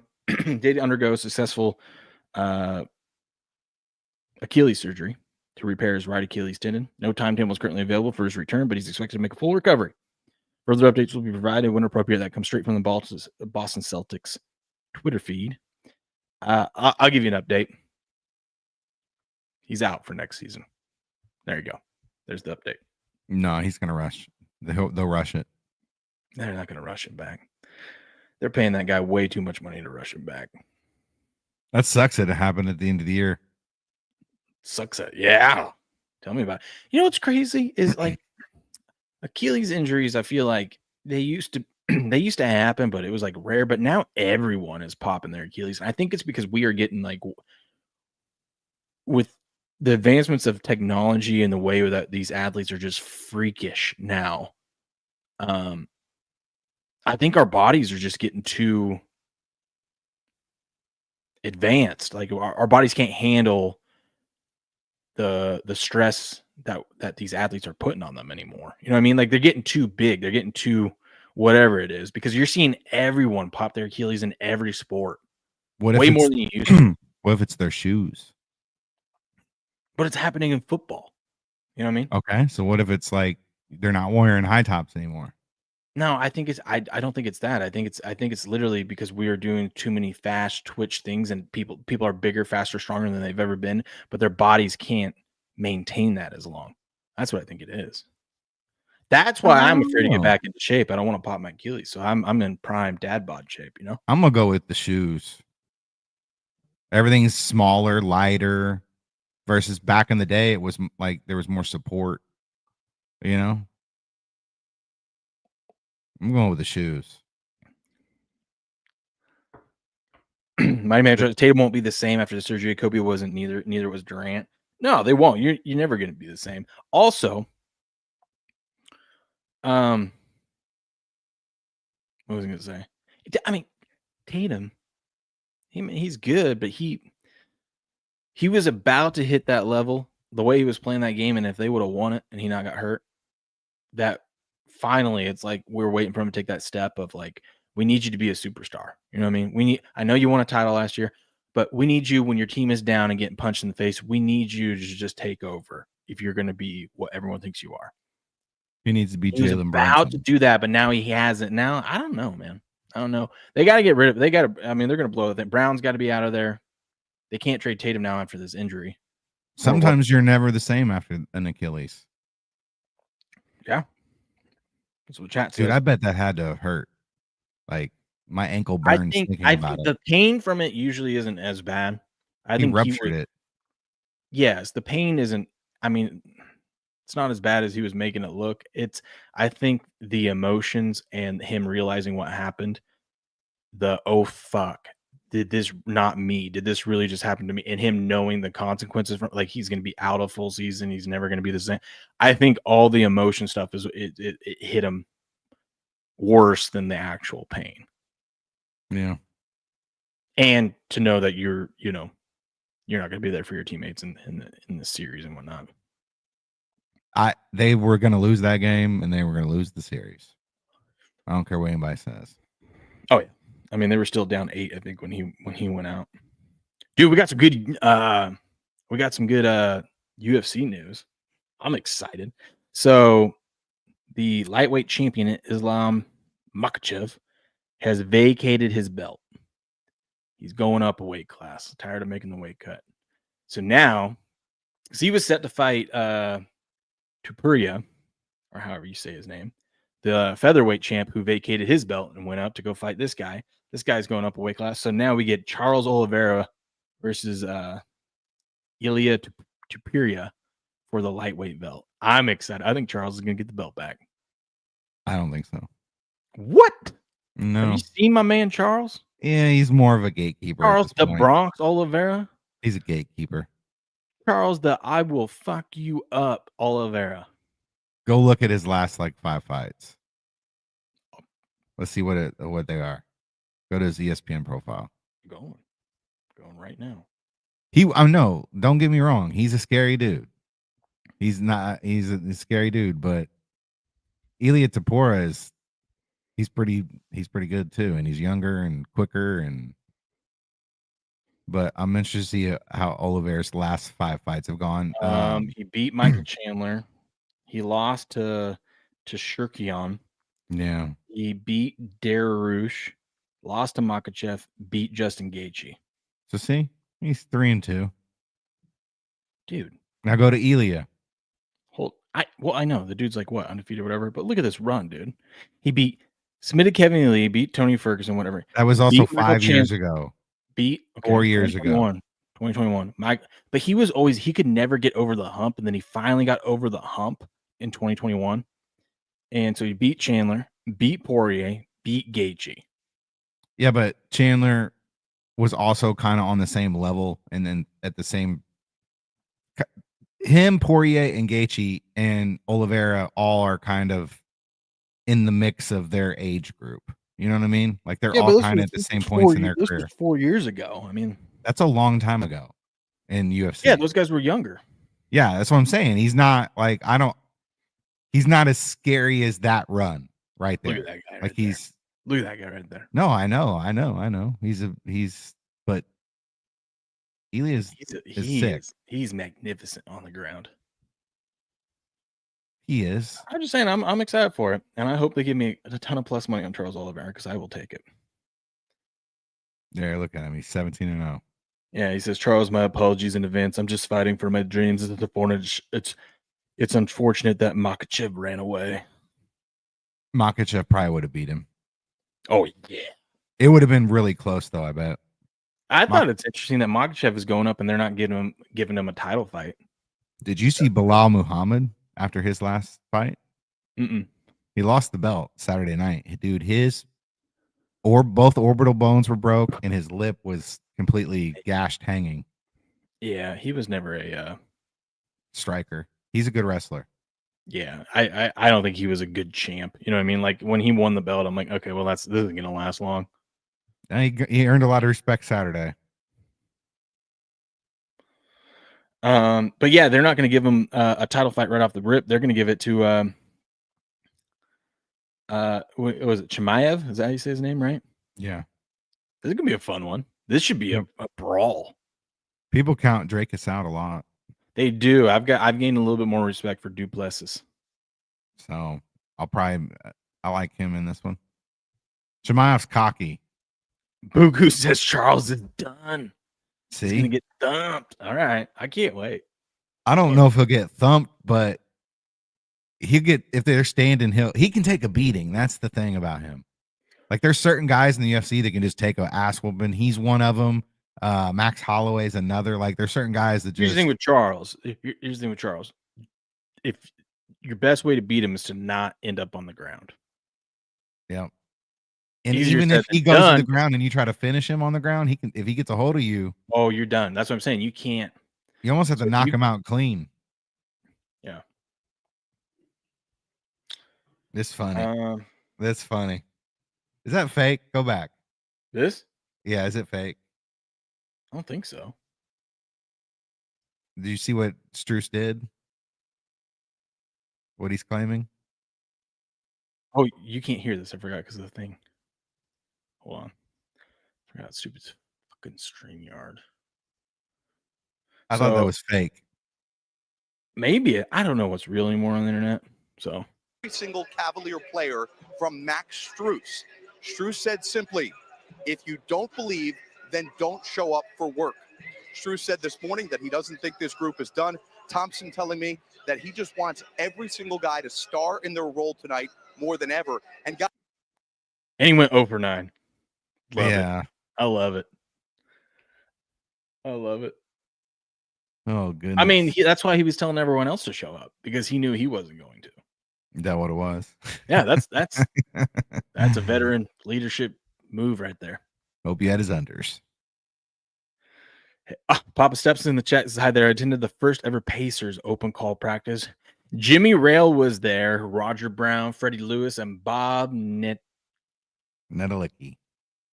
did undergo successful Achilles surgery to repair his right Achilles tendon. No timetable is currently available for his return, but he's expected to make a full recovery. Further updates will be provided when appropriate. That comes straight from the Boston Celtics Twitter feed. I'll give you an update. He's out for next season. There you go. There's the update. No, he's going to rush. They'll rush it. They're not going to rush him back. They're paying that guy way too much money to rush him back. That sucks that it happened at the end of the year. Sucks that. Yeah. Tell me about it. You know what's crazy is like Achilles injuries, I feel like they used to happen, but it was like rare. But now everyone is popping their Achilles. And I think it's because we are getting like with the advancements of technology and the way that these athletes are just freakish now. I think our bodies are just getting too advanced. Like our bodies can't handle the stress that these athletes are putting on them anymore. You know what I mean? Like they're getting too big. They're getting too whatever it is, because you're seeing everyone pop their Achilles in every sport. Way more than you used to. What if it's their shoes? But it's happening in football. You know what I mean? Okay. So what if it's like they're not wearing high tops anymore? No, I think it's I don't think it's that. I think it's literally because we are doing too many fast twitch things, and people are bigger, faster, stronger than they've ever been, but their bodies can't maintain that as long. That's what I think it is. That's why I'm afraid to get back into shape. I don't want to pop my Achilles. So I'm in prime dad bod shape, you know? I'm gonna go with the shoes. Everything's smaller, lighter, versus back in the day, it was like there was more support, you know? I'm going with the shoes. My manager, Tatum won't be the same after the surgery. Kobe wasn't, neither was Durant. No, they won't. You're never going to be the same. Also, what was I going to say? I mean, Tatum, he's good, but he was about to hit that level the way he was playing that game, and if they would have won it and he not got hurt, that finally it's like we're waiting for him to take that step of like, we need you to be a superstar. You know what I mean? I know you won a title last year, but we need you when your team is down and getting punched in the face. We need you to just take over if you're going to be what everyone thinks you are. He needs to be He was Jalen about Brunson. to do that, but now he hasn't. Now I don't know, man. I don't know. They got to get rid of. They got to. I mean, they're going to blow it. Brown's got to be out of there. They can't trade Tatum now after this injury. Sometimes you're never the same after an Achilles. Yeah. That's what chat says. Dude, I bet that had to hurt. Like my ankle burns thinking about it. The pain from it usually isn't as bad. I think ruptured it. Yes, the pain isn't. I mean, it's not as bad as he was making it look. I think the emotions and him realizing what happened, oh fuck, did this not me? Did this really just happen to me? And him knowing the consequences, from, like he's going to be out of full season, he's never going to be the same. I think all the emotion stuff it hit him worse than the actual pain. Yeah. And to know that you're not going to be there for your teammates in the series and whatnot. They were going to lose that game, and they were going to lose the series. I don't care what anybody says. Oh yeah, I mean they were still down 8, I think, when he went out. Dude, we got some good UFC news. I'm excited. So the lightweight champion Islam Makhachev, has vacated his belt. He's going up a weight class. Tired of making the weight cut. So now, because he was set to fight Tupuria, or however you say his name, the featherweight champ who vacated his belt and went up to go fight this guy. This guy's going up a weight class. So now we get Charles Oliveira versus Ilia Tupuria for the lightweight belt. I'm excited. I think Charles is going to get the belt back. I don't think so. What? No. Have you seen my man Charles? Yeah, he's more of a gatekeeper. Charles the Bronx Oliveira? He's a gatekeeper. Charles the I will fuck you up Oliveira. Go look at his last like 5 fights. Let's see what they are. Go to his ESPN profile. Going right now. No, don't get me wrong. He's a scary dude. He's a scary dude, but Ilia Topuria he's pretty good too, and he's younger and quicker but I'm interested to see how Oliveira's last 5 fights have gone. He beat Michael Chandler. He lost to Shirkian. Yeah. He beat Dararush, lost to Makhachev, beat Justin Gaethje. So see, he's 3-2. Dude. Now go to Ilia. I know the dude's like what, undefeated or whatever, but look at this run, dude. He beat submitted Kevin Lee, beat Tony Ferguson, whatever. That was also 5 years ago. 4 years ago. 2021. But he could never get over the hump, and then he finally got over the hump in 2021. And so he beat Chandler, beat Poirier, beat Gaethje. Yeah, but Chandler was also kind of on the same level, and then at the same him, Poirier, and Gaethje and Oliveira all are kind of in the mix of their age group. You know what I mean? Like they're all kind of at the same points in their career. This was 4 years ago. I mean, that's a long time ago in UFC. Yeah, those guys were younger. Yeah, that's what I'm saying. He's not like he's not as scary as that run right there. Look at that guy. Like look at that guy right there. No, I know. But Ilia is sick. He's magnificent on the ground. He is. I'm just saying, I'm excited for it, and I hope they give me a ton of plus money on Charles Oliveira because I will take it. There, look at him. He's 17-0. Yeah, he says, Charles, my apologies in advance. I'm just fighting for my dreams. It's unfortunate that Makhachev ran away. Makhachev probably would have beat him. Oh yeah, it would have been really close though. I bet. I thought it's interesting that Makhachev is going up and they're not giving him a title fight. Did you see Bilal Muhammad after his last fight? Mm-mm. He lost the belt Saturday night. Dude, both orbital bones were broke and his lip was completely gashed hanging. Yeah, he was never a striker. He's a good wrestler. Yeah, I don't think he was a good champ. You know what I mean? Like when he won the belt, I'm like, okay, well this isn't gonna last long. And he earned a lot of respect Saturday. But yeah, they're not going to give him a title fight right off the rip. They're going to give it to was it Chimaev? Is that how you say his name, right? Yeah. This is gonna be a fun one. This should be a brawl. People count Drakus out a lot. They do. I've gained a little bit more respect for Duplessis. So I like him in this one. Chimaev's cocky. Buku says Charles is done. See? He's gonna get thumped. All right. I can't wait. I don't know if he'll get thumped, but if they're standing, he can take a beating. That's the thing about him. Like there's certain guys in the UFC that can just take an ass whooping. He's one of them. Max Holloway's another. Like there's certain guys that just. Here's the thing with Charles. If your best way to beat him is to not end up on the ground. Yeah. And Easier even if he goes to the ground and you try to finish him on the ground, if he gets a hold of you. Oh, you're done. That's what I'm saying. You can't. You almost have to knock him out clean. Yeah. It's funny. That's funny. Is that fake? Go back. This? Yeah, is it fake? I don't think so. Did you see what Struce did? What he's claiming? Oh, you can't hear this. I forgot because of the thing. Hold on. I forgot stupid fucking StreamYard. I thought that was fake. Maybe. I don't know what's real anymore on the internet. So every single Cavalier player from Max Strus. Strus said simply, if you don't believe, then don't show up for work. Strus said this morning that he doesn't think this group is done. Thompson telling me that he just wants every single guy to star in their role tonight more than ever. And he went 0 for 9. Love Yeah. it. I love it. I love it. Oh, goodness. I mean, that's why he was telling everyone else to show up, because he knew he wasn't going to. Is that what it was? Yeah, that's a veteran leadership move right there. Hope he had his unders. Papa Steps in the chat says, hi there. I attended the first ever Pacers open call practice. Jimmy Rail was there, Roger Brown, Freddie Lewis, and Bob Nedelicki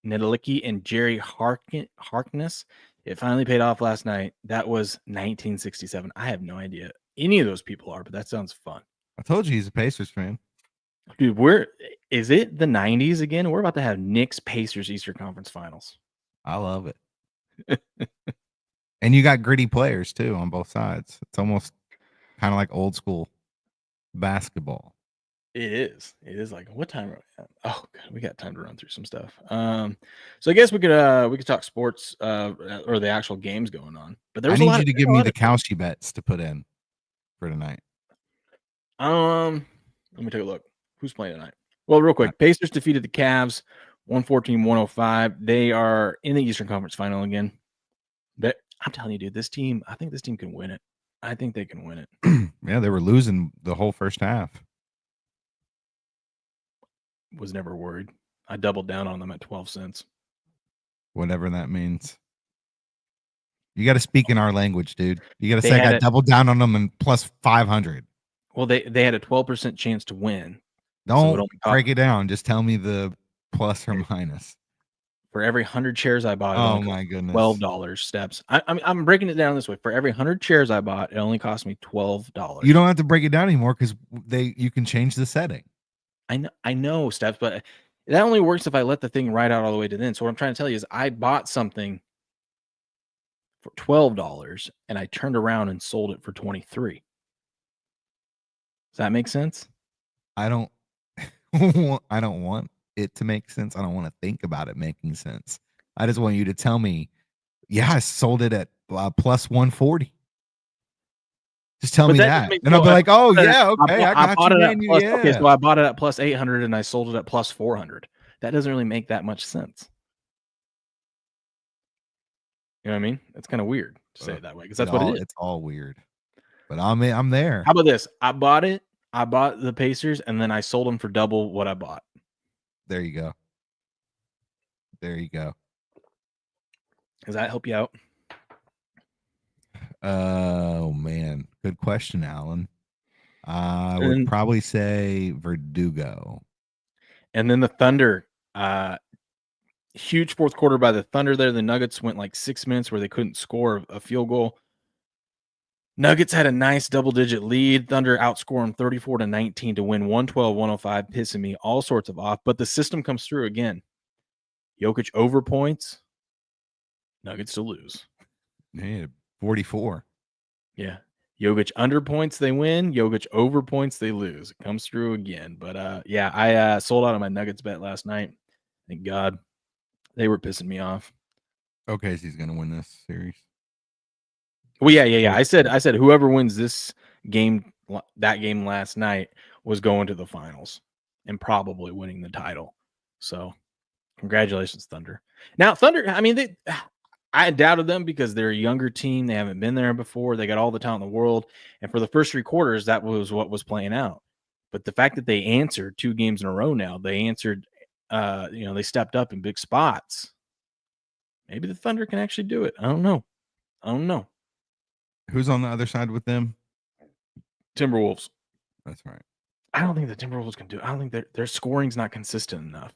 and Jerry Harkness. It finally paid off last night. That was 1967. I have no idea any of those people are, but that sounds fun. I told you he's a Pacers fan. Dude, is it the 90s again? We're about to have Knicks Pacers Eastern Conference Finals. I love it. And you got gritty players too on both sides. It's almost kind of like old school basketball. It is like, what time are we at? Oh god, we got time to run through some stuff. So I guess we could talk sports or the actual games going on. But there's I need you to give me the Cowshy bets to put in for tonight. Let me take a look. Who's playing tonight? Well, real quick, Pacers defeated the Cavs 114-105. They are in the Eastern Conference Final again. But I'm telling you, dude, I think this team can win it. I think they can win it. Yeah, they were losing the whole first half. Was never worried. I doubled down on them at 12 cents. Whatever that means. You got to speak in our language, dude. You got to say I doubled down on them and plus 500. Well, they had a 12% chance to win. Don't break it down. Just tell me the plus or minus. For every 100 shares I bought, oh my goodness, $12. Steps. I'm breaking it down this way. For every 100 shares I bought, it only cost me $12. You don't have to break it down anymore because you can change the setting. I know, Steps, but that only works if I let the thing ride out all the way to the end. So what I'm trying to tell you is I bought something for $12 and I turned around and sold it for $23. Does that make sense? I don't want it to make sense. I don't want to think about it making sense. I just want you to tell me, yeah, I sold it at plus 140. Just tell me that. And I'll be like, oh, yeah, okay. I got you, man. Yeah. Okay, so I bought it at plus 800 and I sold it at plus 400. That doesn't really make that much sense. You know what I mean? It's kind of weird to say it that way because that's what it is. It's all weird. But I'm there. How about this? I bought the Pacers and then I sold them for double what I bought. There you go. Does that help you out? Oh man, good question, Alan. I would probably say Verdugo. And then the Thunder, huge fourth quarter by the Thunder there. The Nuggets went like 6 minutes where they couldn't score a field goal. Nuggets had a nice double-digit lead. Thunder outscored them 34-19 to win 112-105, pissing me all sorts of off. But the system comes through again. Jokic over points, Nuggets to lose. Yeah, 44. Yeah. Jokic under points, they win. Jokic over points, they lose. It comes through again. But, yeah, I sold out of my Nuggets bet last night. Thank God. They were pissing me off. Okay, so he's going to win this series. Well, yeah. I said whoever wins this game, that game last night, was going to the finals and probably winning the title. So, congratulations, Thunder. Now, Thunder, I mean, I doubted them because they're a younger team. They haven't been there before. They got all the talent in the world. And for the first 3 quarters, that was what was playing out. But the fact that they answered 2 games in a row now, they answered, they stepped up in big spots. Maybe the Thunder can actually do it. I don't know. Who's on the other side with them? Timberwolves. That's right. I don't think the Timberwolves can do it. I don't think their scoring's not consistent enough.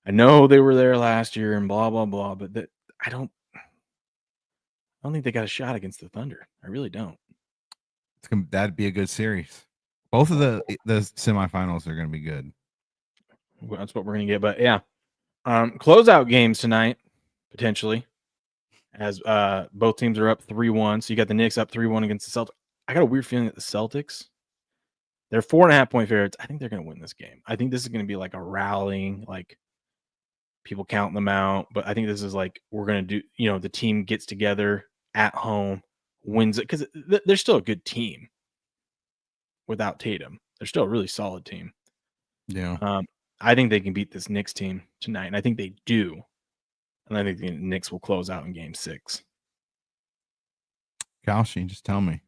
I know they were there last year and blah, blah, blah, but I don't think they got a shot against the Thunder. I really don't. That'd be a good series. Both of the semifinals are going to be good. That's what we're going to get. But, yeah, closeout games tonight, potentially. As both teams are up 3-1. So you got the Knicks up 3-1 against the Celtics. I got a weird feeling that the Celtics They're 4.5-point favorites. I think they're going to win this game. I think this is going to be like a rallying, like people counting them out. But I think this is like we're going to do, the team gets together at home, wins it because they're still a good team without Tatum. They're still a really solid team. Yeah. I think they can beat this Knicks team tonight, and I think they do. And I think the Knicks will close out in Game 6. Kalshi, just tell me.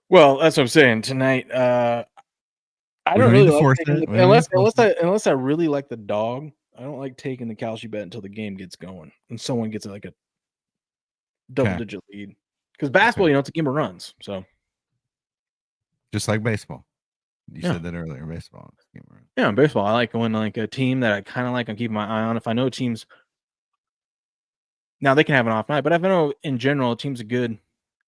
Well, that's what I'm saying tonight. I don't really like taking unless I really like the dog. I don't like taking the Kalshi bet until the game gets going and someone gets like a double-digit lead. Because basketball, it's a game of runs. So just like baseball. You said that earlier. Baseball. Yeah, in baseball, I like when like a team that I kind of like. I'm keeping my eye on. If I know teams, now they can have an off night, but if I know in general a team's good,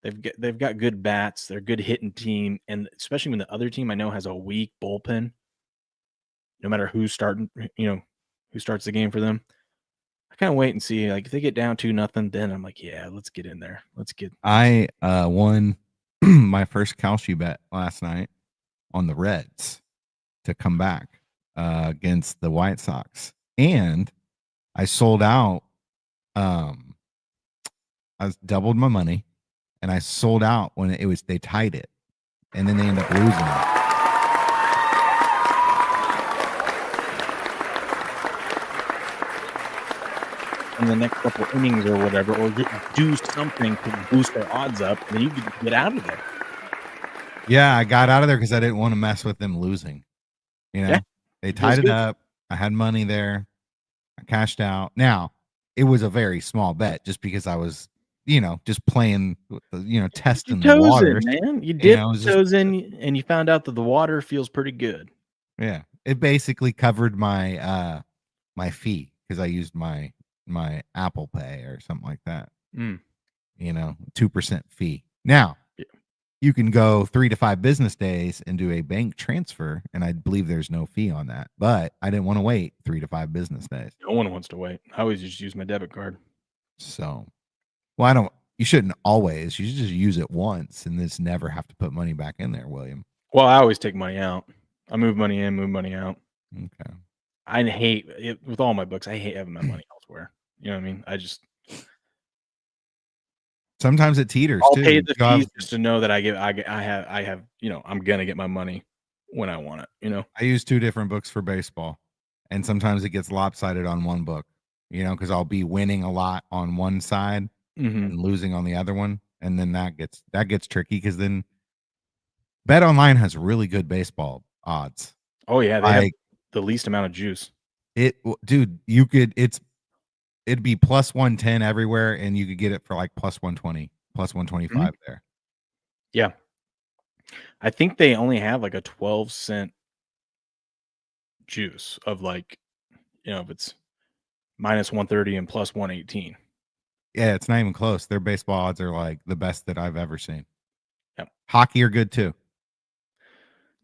they've got good bats. They're a good hitting team, and especially when the other team I know has a weak bullpen. No matter who's starting, who starts the game for them, I kind of wait and see. Like if they get down 2-0, then I'm like, yeah, let's get in there. I won my first Kalshi bet last night on the Reds to come back against the White Sox, and I sold out. I doubled my money, and I sold out when they tied it, and then they end up losing it. In the next couple of innings or whatever, or do something to boost their odds up, and then you can get out of there. Yeah, I got out of there because I didn't want to mess with them losing. They tied it up. I had money there. I cashed out. Now, it was a very small bet just because I was, just playing, testing the water. Man, you dipped toes in, and you found out that the water feels pretty good. Yeah, it basically covered my my fee because I used my Apple Pay or something like that. 2% fee. Now, you can go 3 to 5 business days and do a bank transfer, and I believe there's no fee on that. But I didn't want to wait 3 to 5 business days. No one wants to wait. I always just use my debit card. So, well, you shouldn't always. You should just use it once and just never have to put money back in there, William. Well, I always take money out. I move money in, move money out. Okay. I hate it with all my books. I hate having my money elsewhere. You know what I mean? Sometimes it teeters. I'll too. pay the fees just to know that I have. I'm gonna get my money when I want it. I use 2 different books for baseball, and sometimes it gets lopsided on one book. Because I'll be winning a lot on one side and losing on the other one, and then that gets tricky because then Bet Online has really good baseball odds. Oh yeah, they have the least amount of juice. Dude, it'd be plus 110 everywhere, and you could get it for like plus 120, plus 125 there. Yeah. I think they only have like a 12-cent juice of like, if it's minus 130 and plus 118. Yeah, it's not even close. Their baseball odds are like the best that I've ever seen. Yep. Hockey are good too.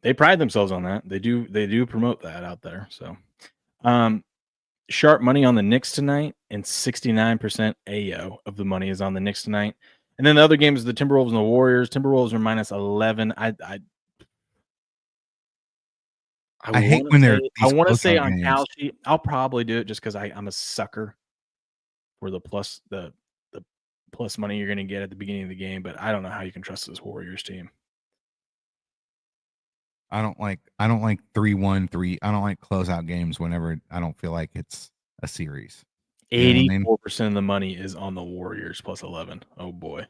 They pride themselves on that. They do promote that out there. So, sharp money on the Knicks tonight, and 69% AO of the money is on the Knicks tonight. And then the other game is the Timberwolves and the Warriors. Timberwolves are minus 11. I hate when they're. I want to say on Kalshi, I'll probably do it just because I'm a sucker for the plus money you're going to get at the beginning of the game. But I don't know how you can trust this Warriors team. I don't like 3-1, 3. I don't like closeout games whenever I don't feel like it's a series. 84% of the money is on the Warriors plus 11. Oh boy.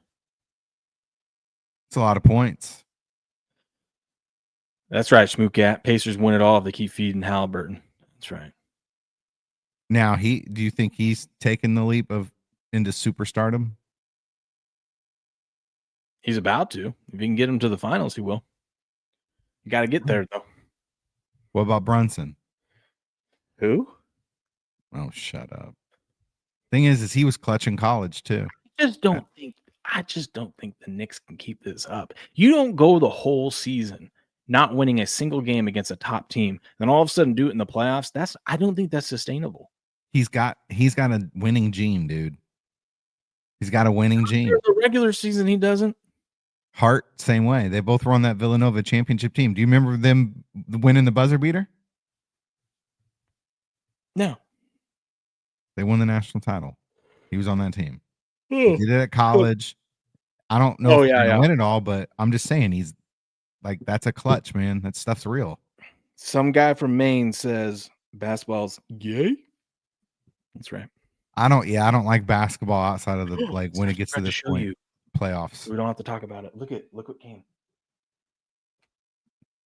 It's a lot of points. That's right, Schmook. Pacers win it all if they keep feeding Halliburton. That's right. Now, do you think he's taken the leap into superstardom? He's about to. If you can get him to the finals, he will. You got to get there, though. What about Brunson? Who? Oh, shut up. Thing is he was clutch in college too. I just don't think the Knicks can keep this up. You don't go the whole season not winning a single game against a top team, then all of a sudden do it in the playoffs. I don't think that's sustainable. He's got a winning gene, dude. He's got a winning gene. The regular season, he doesn't. Hart, same way. They both were on that Villanova championship team. Do you remember them winning the buzzer beater? No. They won the national title. He was on that team. He did it at college. I don't know if he's gonna win it all, but I'm just saying he's like, that's a clutch, man. That stuff's real. Some guy from Maine says basketball's gay. That's right. I don't like basketball outside of the when it gets to this point. You. Playoffs. We don't have to talk about it. Look what came.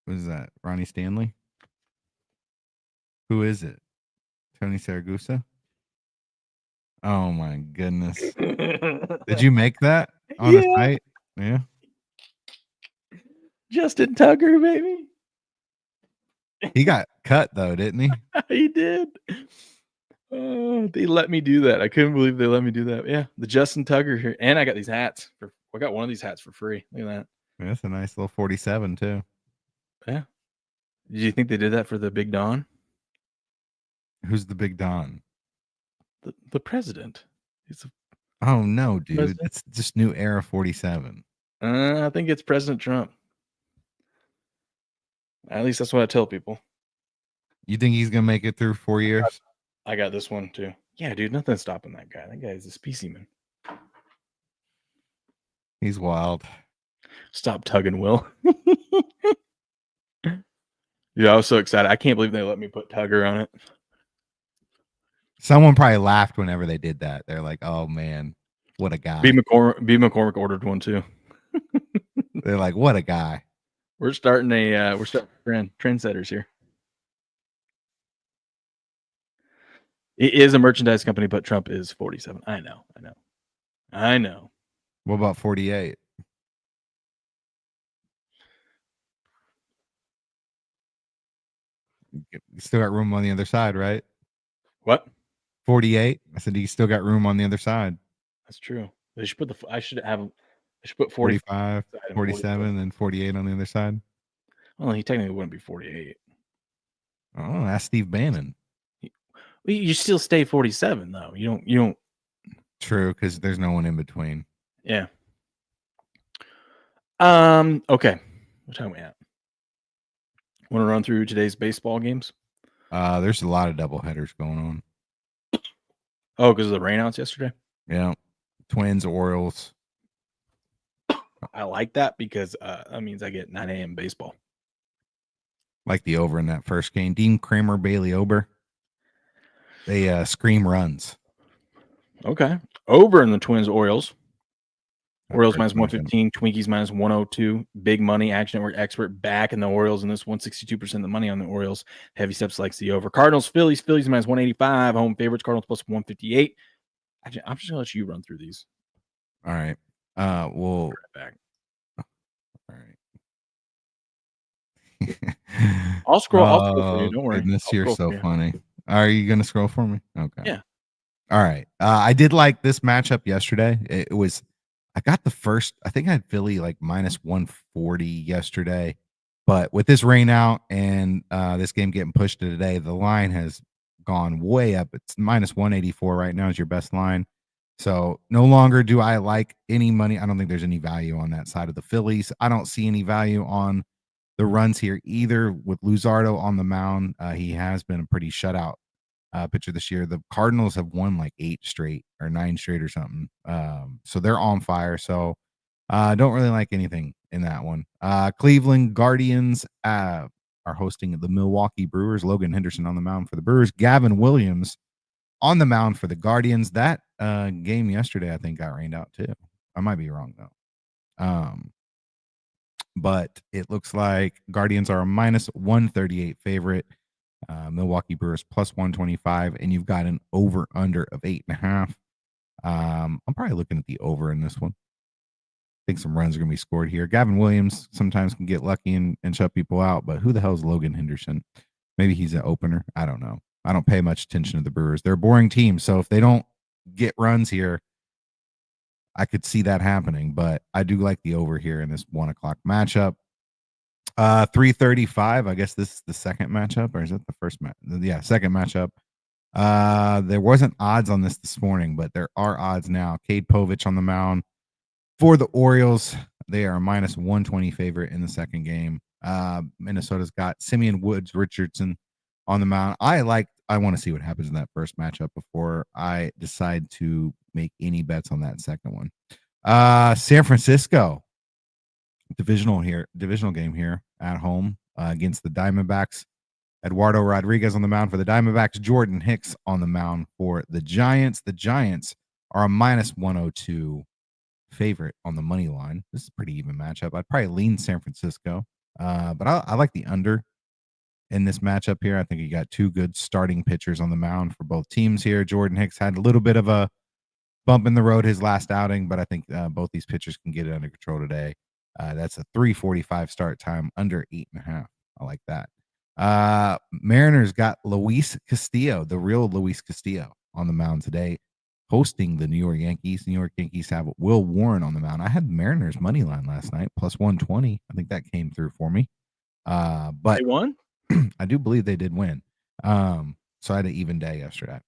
What is that? Ronnie Stanley? Who is it? Tony Saragusa? Oh my goodness. Did you make that on a site? Yeah. Justin Tucker, baby. He got cut though, didn't he? He did. They let me do that. I couldn't believe they let me do that. Yeah, the Justin Tucker here, and I got these hats. I got one of these hats for free. Look at that. Yeah, that's a nice little 47 too. Yeah. Did you think they did that for the Big Don? Who's the Big Don? The president. Oh no, dude! President? It's just new era 47. I think it's President Trump. At least that's what I tell people. You think he's gonna make it through 4 years? I got this one too. Yeah, dude, nothing's stopping that guy. That guy is a specimen. He's wild. Stop tugging, Will. Yeah, I was so excited. I can't believe they let me put Tugger on it. Someone probably laughed whenever they did that. They're like, "Oh man, what a guy!" B. McCormick ordered one too. They're like, "What a guy!" We're starting trendsetters here. It is a merchandise company, but Trump is 47. I know. What about 48? You still got room on the other side, right? What? 48. I said you still got room on the other side. That's true. They should put I should put 45, 47, and 48 on the other side. Well, he technically wouldn't be 48. Oh, that's Steve Bannon. You still stay 47 though. You don't. True, because there's no one in between. Yeah. Okay. What time are we at? Want to run through today's baseball games? There's a lot of double headers going on. Oh, because of the rainouts yesterday? Yeah. Twins, Orioles. I like that because that means I get 9 a.m. baseball. Like the over in that first game. Dean Kramer, Bailey Ober. They scream runs. Okay. Over in the Twins, Orioles. Orioles minus That's 115, Twinkies minus 102. Big money, Action Network expert back in the Orioles in this 162% of the money on the Orioles. Heavy Steps likes the over. Cardinals, Phillies minus 185. Home favorites, Cardinals plus 158. Actually, I'm just going to let you run through these. All right. We'll Right back. All right. I'll scroll for you. Don't worry. Goodness, I'll you're scroll so for you. funny. Are you going to scroll for me? Okay. Yeah. All right. I did like this matchup yesterday. It was, I got the first, I think I had Philly like minus 140 yesterday, but with this rain out and this game getting pushed to today, the line has gone way up. It's minus 184 right now is your best line. So no longer do I like any money. I don't think there's any value on that side of the Phillies. I don't see any value on the runs here either with Luzardo on the mound. He has been a pretty shutout pitcher this year. The Cardinals have won like 8 straight or 9 straight or something. So they're on fire. So I don't really like anything in that one. Cleveland Guardians are hosting the Milwaukee Brewers. Logan Henderson on the mound for the Brewers. Gavin Williams on the mound for the Guardians. That game yesterday, I think, got rained out too. I might be wrong though. But it looks like Guardians are a minus 138 favorite. Milwaukee Brewers plus 125, and you've got an over under of 8.5. I'm probably looking at the over in this one. I think some runs are going to be scored here. Gavin Williams sometimes can get lucky and shut people out, but who the hell is Logan Henderson? Maybe he's an opener. I don't know. I don't pay much attention to the Brewers. They're a boring team, so if they don't get runs here, I could see that happening, but I do like the over here in this 1 o'clock matchup. 335. I guess this is the second matchup, or is it the first match? Yeah, second matchup. There wasn't odds on this morning, but there are odds now. Cade Povich on the mound for the Orioles. They are a minus 120 favorite in the second game. Minnesota's got Simeon Woods Richardson on the mound. I want to see what happens in that first matchup before I decide to make any bets on that second one. San Francisco divisional game here at home against the Diamondbacks. Eduardo Rodriguez on the mound for the Diamondbacks. Jordan Hicks on the mound for the Giants. The Giants are a minus 102 favorite on the money line. This is a pretty even matchup. I'd probably lean San Francisco, but I like the under in this matchup here. I think you got two good starting pitchers on the mound for both teams here. Jordan Hicks had a little bit of a bump in the road his last outing, but I think both these pitchers can get it under control today. That's a 3:45 start time, under 8.5. I like that. Mariners got Luis Castillo, the real Luis Castillo, on the mound today, hosting the New York Yankees. New York Yankees have Will Warren on the mound. I had Mariners money line last night, plus 120. I think that came through for me. But They won? I do believe they did win. So I had an even day yesterday,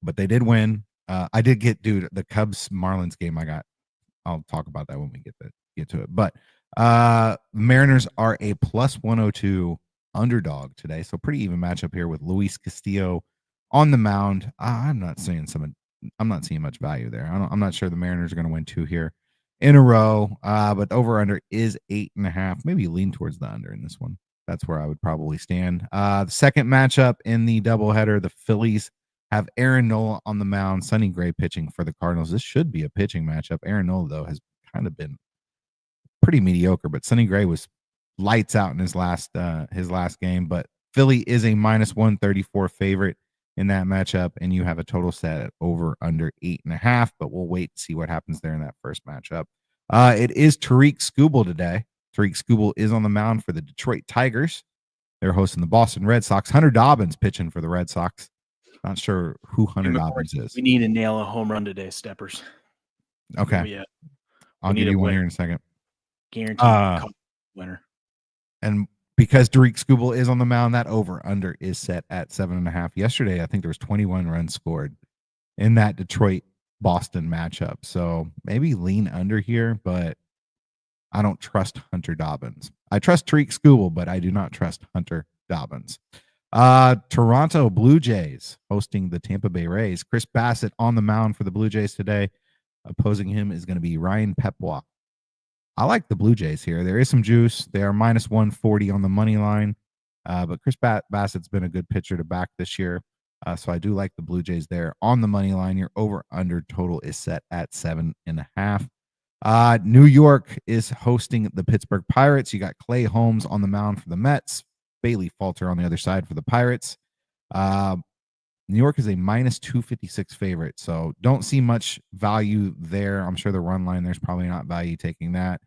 but they did win. I did get, the Cubs Marlins game. I'll talk about that when we get to it. But Mariners are a plus 102 underdog today, so pretty even matchup here with Luis Castillo on the mound. I'm not seeing much value there. I'm not sure the Mariners are going to win two here in a row. But over under is 8.5. Maybe lean towards the under in this one. That's where I would probably stand. The second matchup in the doubleheader, the Phillies have Aaron Nola on the mound, Sonny Gray pitching for the Cardinals. This should be a pitching matchup. Aaron Nola, though, has kind of been pretty mediocre, but Sonny Gray was lights out in his last game. But Philly is a minus 134 favorite in that matchup, and you have a total set at over under 8.5. But we'll wait to see what happens there in that first matchup. It is Tariq Skubal today. Tariq Skubal is on the mound for the Detroit Tigers. They're hosting the Boston Red Sox. Hunter Dobbins pitching for the Red Sox. Not sure who Hunter Dobbins is. We need to nail a home run today, Steppers. Okay. Yeah. I'll give you one here in a second. Guaranteed winner. And because Tariq Skubal is on the mound, that over-under is set at 7.5. Yesterday, I think there was 21 runs scored in that Detroit-Boston matchup. So maybe lean under here, but I don't trust Hunter Dobbins. I trust Tariq Skubal, but I do not trust Hunter Dobbins. Toronto Blue Jays hosting the Tampa Bay Rays. Chris Bassett on the mound for the Blue Jays today. Opposing him is going to be Ryan Pepois. I like the Blue Jays here. There is some juice. They are minus 140 on the money line. But Chris Bassett's been a good pitcher to back this year. So I do like the Blue Jays there on the money line. Your over-under total is set at 7.5. New York is hosting the Pittsburgh Pirates. You got Clay Holmes on the mound for the Mets. Bailey Falter on the other side for the Pirates. New York is a minus 256 favorite, so don't see much value there. I'm sure the run line, there's probably not value taking that.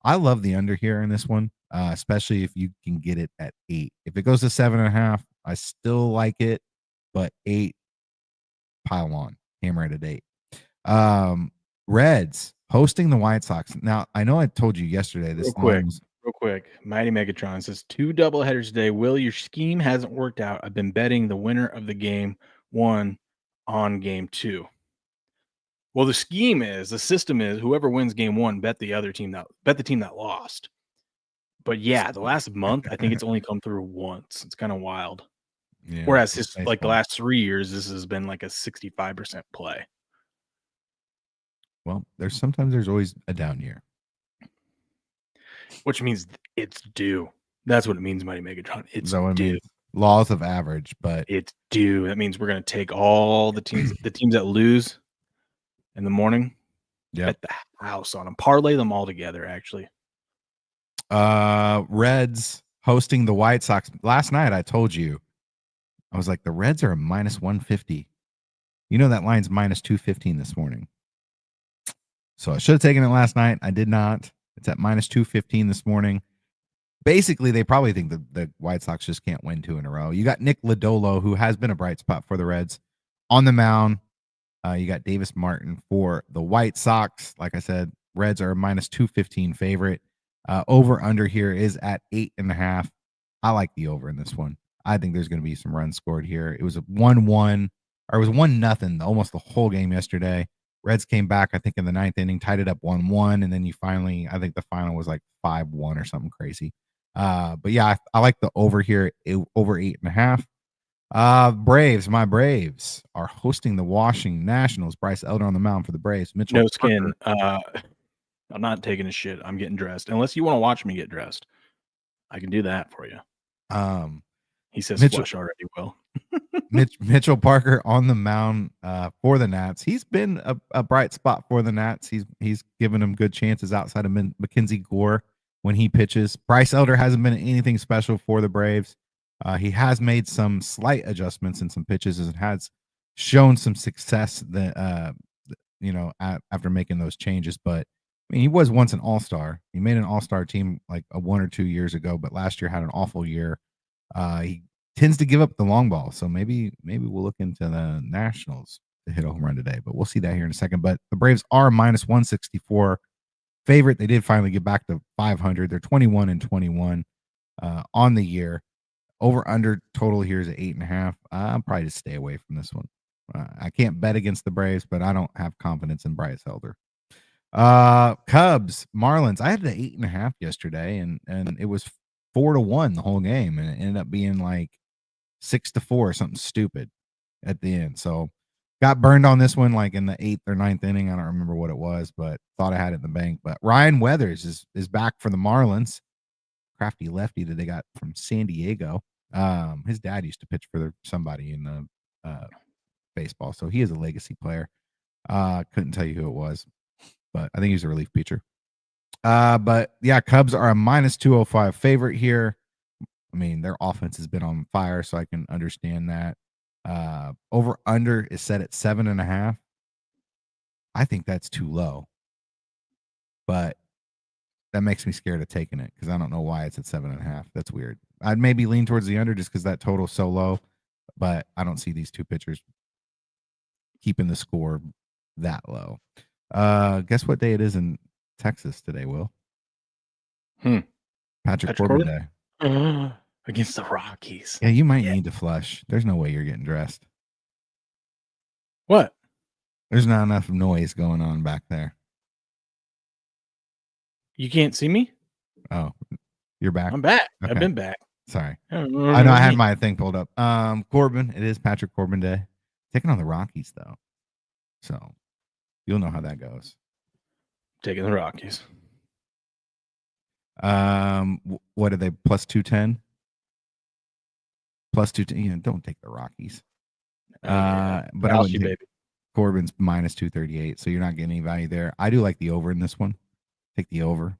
I love the under here in this one, especially if you can get it at 8. If it goes to 7.5, I still like it, but 8, pile on, hammer it at 8. Reds hosting the White Sox. Now, I know I told you yesterday this Real quick, Mighty Megatron says 2 doubleheaders today. Will, your scheme hasn't worked out. I've been betting the winner of the game 1 on game 2. Well, the system is whoever wins game 1 bet the team that lost. But yeah, the last month I think it's only come through once. It's kind of wild. Yeah, whereas the last 3 years, this has been like a 65% play. Well, there's always a down year. Which means it's due. That's what it means, Mighty Megatron. It's due. Laws of average, but it's due. That means we're going to take all the teams that lose in the morning, bet the house on them, parlay them all together, actually. Reds hosting the White Sox. Last night, I told you, I was like, the Reds are a minus 150. You know that line's minus 215 this morning. So I should have taken it last night. I did not. It's at minus 215 this morning. Basically, they probably think the White Sox just can't win 2 in a row. You got Nick Lodolo, who has been a bright spot for the Reds, on the mound. You got Davis Martin for the White Sox. Like I said, Reds are a minus 215 favorite. Over under here is at 8.5. I like the over in this one. I think there's going to be some runs scored here. It was a 1-1, or it was 1-0 almost the whole game yesterday. Reds came back, I think, in the 9th inning, tied it up 1-1, and then you finally, I think the final was like 5-1 or something crazy. But yeah, I like the over here, over 8.5. Braves, my Braves are hosting the Washington Nationals. Bryce Elder on the mound for the Braves. Mitchell No skin. Parker. I'm not taking a shit. I'm getting dressed. Unless you want to watch me get dressed, I can do that for you. He says flush already. Will Mitchell Parker on the mound for the Nats. He's been a bright spot for the Nats. He's given them good chances outside of Mackenzie Gore when he pitches. Bryce Elder hasn't been anything special for the Braves. He has made some slight adjustments in some pitches and has shown some success that after making those changes. But I mean, he was once an all-star. He made an all-star team like 1 or 2 years ago, but last year had an awful year. He tends to give up the long ball, so maybe we'll look into the Nationals to hit a home run today, but we'll see that here in a second. But the Braves are -164 favorite. They did finally get back to 500. They're 21-21 on the year. Over under total here is at 8.5. I'll probably just stay away from this one. I can't bet against the Braves, but I don't have confidence in Bryce Elder. Cubs, Marlins. I had the 8.5 yesterday, and it was 4-1 the whole game, and it ended up being like 6-4 or something stupid at the end. So got burned on this one, like in the 8th or 9th inning. I don't remember what it was, but thought I had it in the bank. But Ryan Weathers is back for the Marlins. Crafty lefty that they got from San Diego. His dad used to pitch for somebody in the baseball, so he is a legacy player. Couldn't tell you who it was, but I think he's a relief pitcher. But yeah, Cubs are a -205 favorite here. I mean, their offense has been on fire, so I can understand that. Over under is set at 7.5. I think that's too low, but that makes me scared of taking it because I don't know why it's at 7.5. That's weird. I'd maybe lean towards the under just because that total's so low, but I don't see these two pitchers keeping the score that low. Guess what day it is in Texas today, Will? Patrick Corbin Day. Against the Rockies. Yeah, you might need to flush. There's no way you're getting dressed. What? There's not enough noise going on back there. You can't see me? Oh, you're back? I'm back. Okay. I've been back. Sorry. I know I had my thing pulled up. Corbin, it is Patrick Corbin Day. Taking on the Rockies, though. So you'll know how that goes. Taking the Rockies. What are they? +210? +210. Don't take the Rockies. But I wouldn't take baby. Corbin's -238, so you're not getting any value there. I do like the over in this one. Take the over.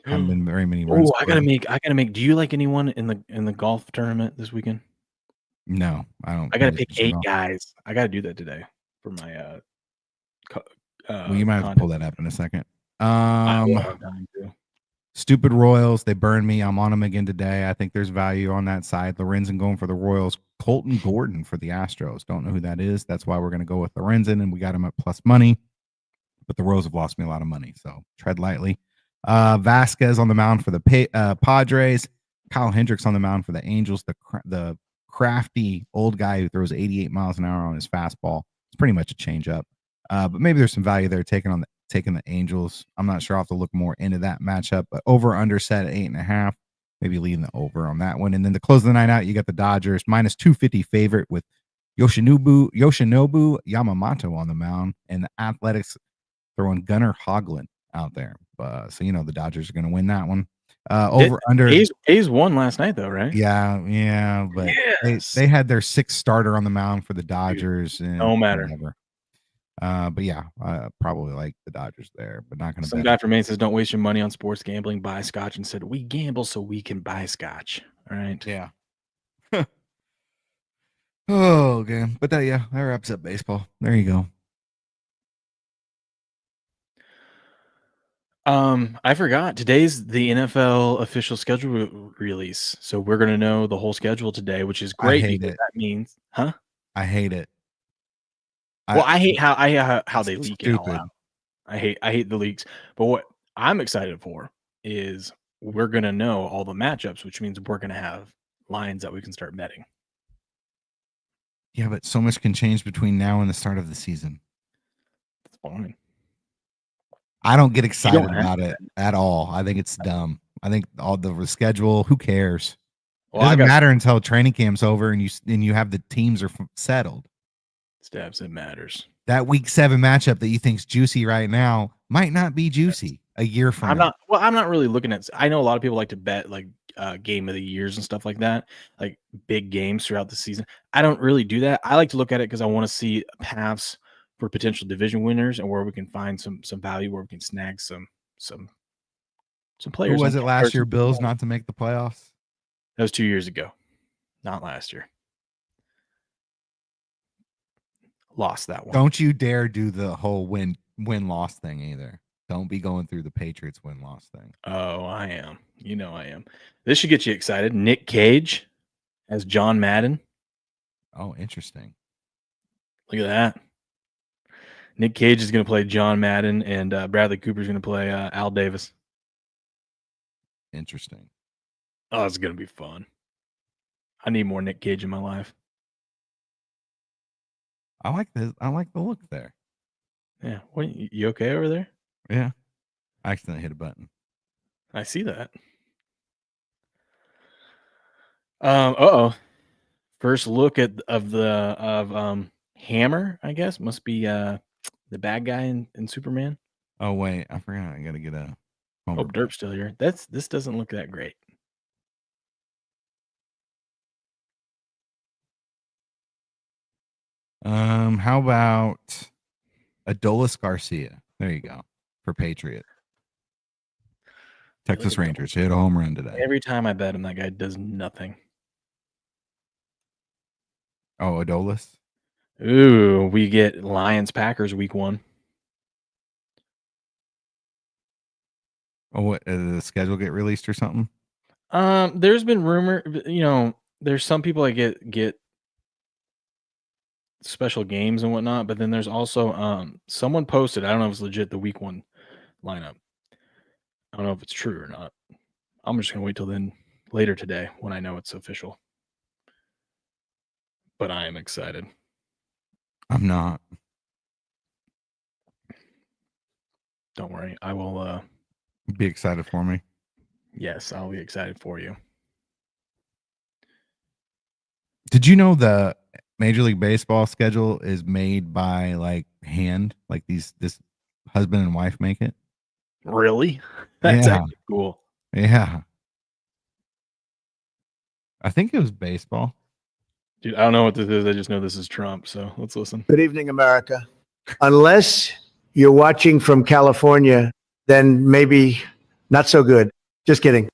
Haven't been very many runs. I gotta make. Do you like anyone in the golf tournament this weekend? No, I don't. I gotta pick 8 guys. I gotta do that today for my well, you might have to pull that up in a second. Stupid Royals, they burned me. I'm on them again today. I think there's value on that side. Lorenzen going for the Royals. Colton Gordon for the Astros. Don't know who that is. That's why we're going to go with Lorenzen, and we got him at plus money. But the Royals have lost me a lot of money, so tread lightly. Vasquez on the mound for the Padres. Kyle Hendricks on the mound for the Angels. The crafty old guy who throws 88 miles an hour on his fastball. It's pretty much a changeup. But maybe there's some value there taking the Angels. I'm not sure. I'll have to look more into that matchup. But over under set at 8.5. Maybe leading the over on that one. And then to close the night out, you got the Dodgers -250 favorite with Yoshinobu Yamamoto on the mound, and the Athletics throwing Gunnar Hoglund out there. So the Dodgers are going to win that one. Over under. A's won last night though, right? Yeah. But they had their 6th starter on the mound for the Dodgers. And no matter. Whatever. But yeah, probably like the Dodgers there, but not going to. Some guy from Maine says, "Don't waste your money on sports gambling. Buy scotch." And said, "We gamble so we can buy scotch." All right. Yeah. Oh, okay. But that wraps up baseball. There you go. I forgot. Today's the NFL official schedule release, so we're gonna know the whole schedule today, which is great because that means, I hate it. I hate how they leak it all out. I hate the leaks. But what I'm excited for is we're gonna know all the matchups, which means we're gonna have lines that we can start betting. Yeah, but so much can change between now and the start of the season. fine. I don't get excited have about it at all. I think it's dumb. I think all the schedule. Who cares? It Well, I doesn't got matter until training camp's over and you have the teams are settled. stabs. It matters. That week 7 matchup that you think's juicy right now might not be juicy a year from I'm now. not. Well, I'm not really looking at. I know a lot of people like to bet like game of the years and stuff like that, like big games throughout the season. I don't really do that. I like to look at it because I want to see paths for potential division winners and where we can find some value, where we can snag some players. Who was on it last campers. year? Bills not to make the playoffs. That was 2 years ago, not last year. Lost that one. Don't you dare do the whole win-loss thing either. Don't be going through the Patriots win-loss thing. Oh, I am. You know I am. This should get you excited. Nick Cage as John Madden. Oh, interesting. Look at that. Nick Cage is going to play John Madden, and Bradley Cooper is going to play Al Davis. Interesting. Oh, it's going to be fun. I need more Nick Cage in my life. I like this. I like the look there. Yeah. What, you okay over there? Yeah. I accidentally hit a button. I see that. Uh-oh. First look of Hammer, I guess. Must be the bad guy in Superman. Oh, wait. I forgot. I got to get a... Oh, Derp's still here. This doesn't look that great. How about Adolis Garcia? There you go. For Patriot. Texas Rangers hit a home run today. Every time I bet him, that guy does nothing. Oh, Adolis? Ooh, we get Lions Packers week 1. Oh, what? Did the schedule get released or something? There's been rumor, there's some people that get special games and whatnot, but then there's also someone posted, I don't know if it's legit, the week 1 lineup. I don't know if it's true or not. I'm just gonna wait till then later today when I know it's official. But I am excited. I'm not. Don't worry. I will Be excited for me. yes, I'll be excited for you. Did you know the Major League Baseball schedule is made by like hand? Like this husband and wife make it? Really? That's Yeah. actually cool. Yeah. I think it was baseball. Dude, I don't know what this is. I just know this is Trump. So let's listen. Good evening, America. Unless you're watching from California, then maybe not so good. Just kidding.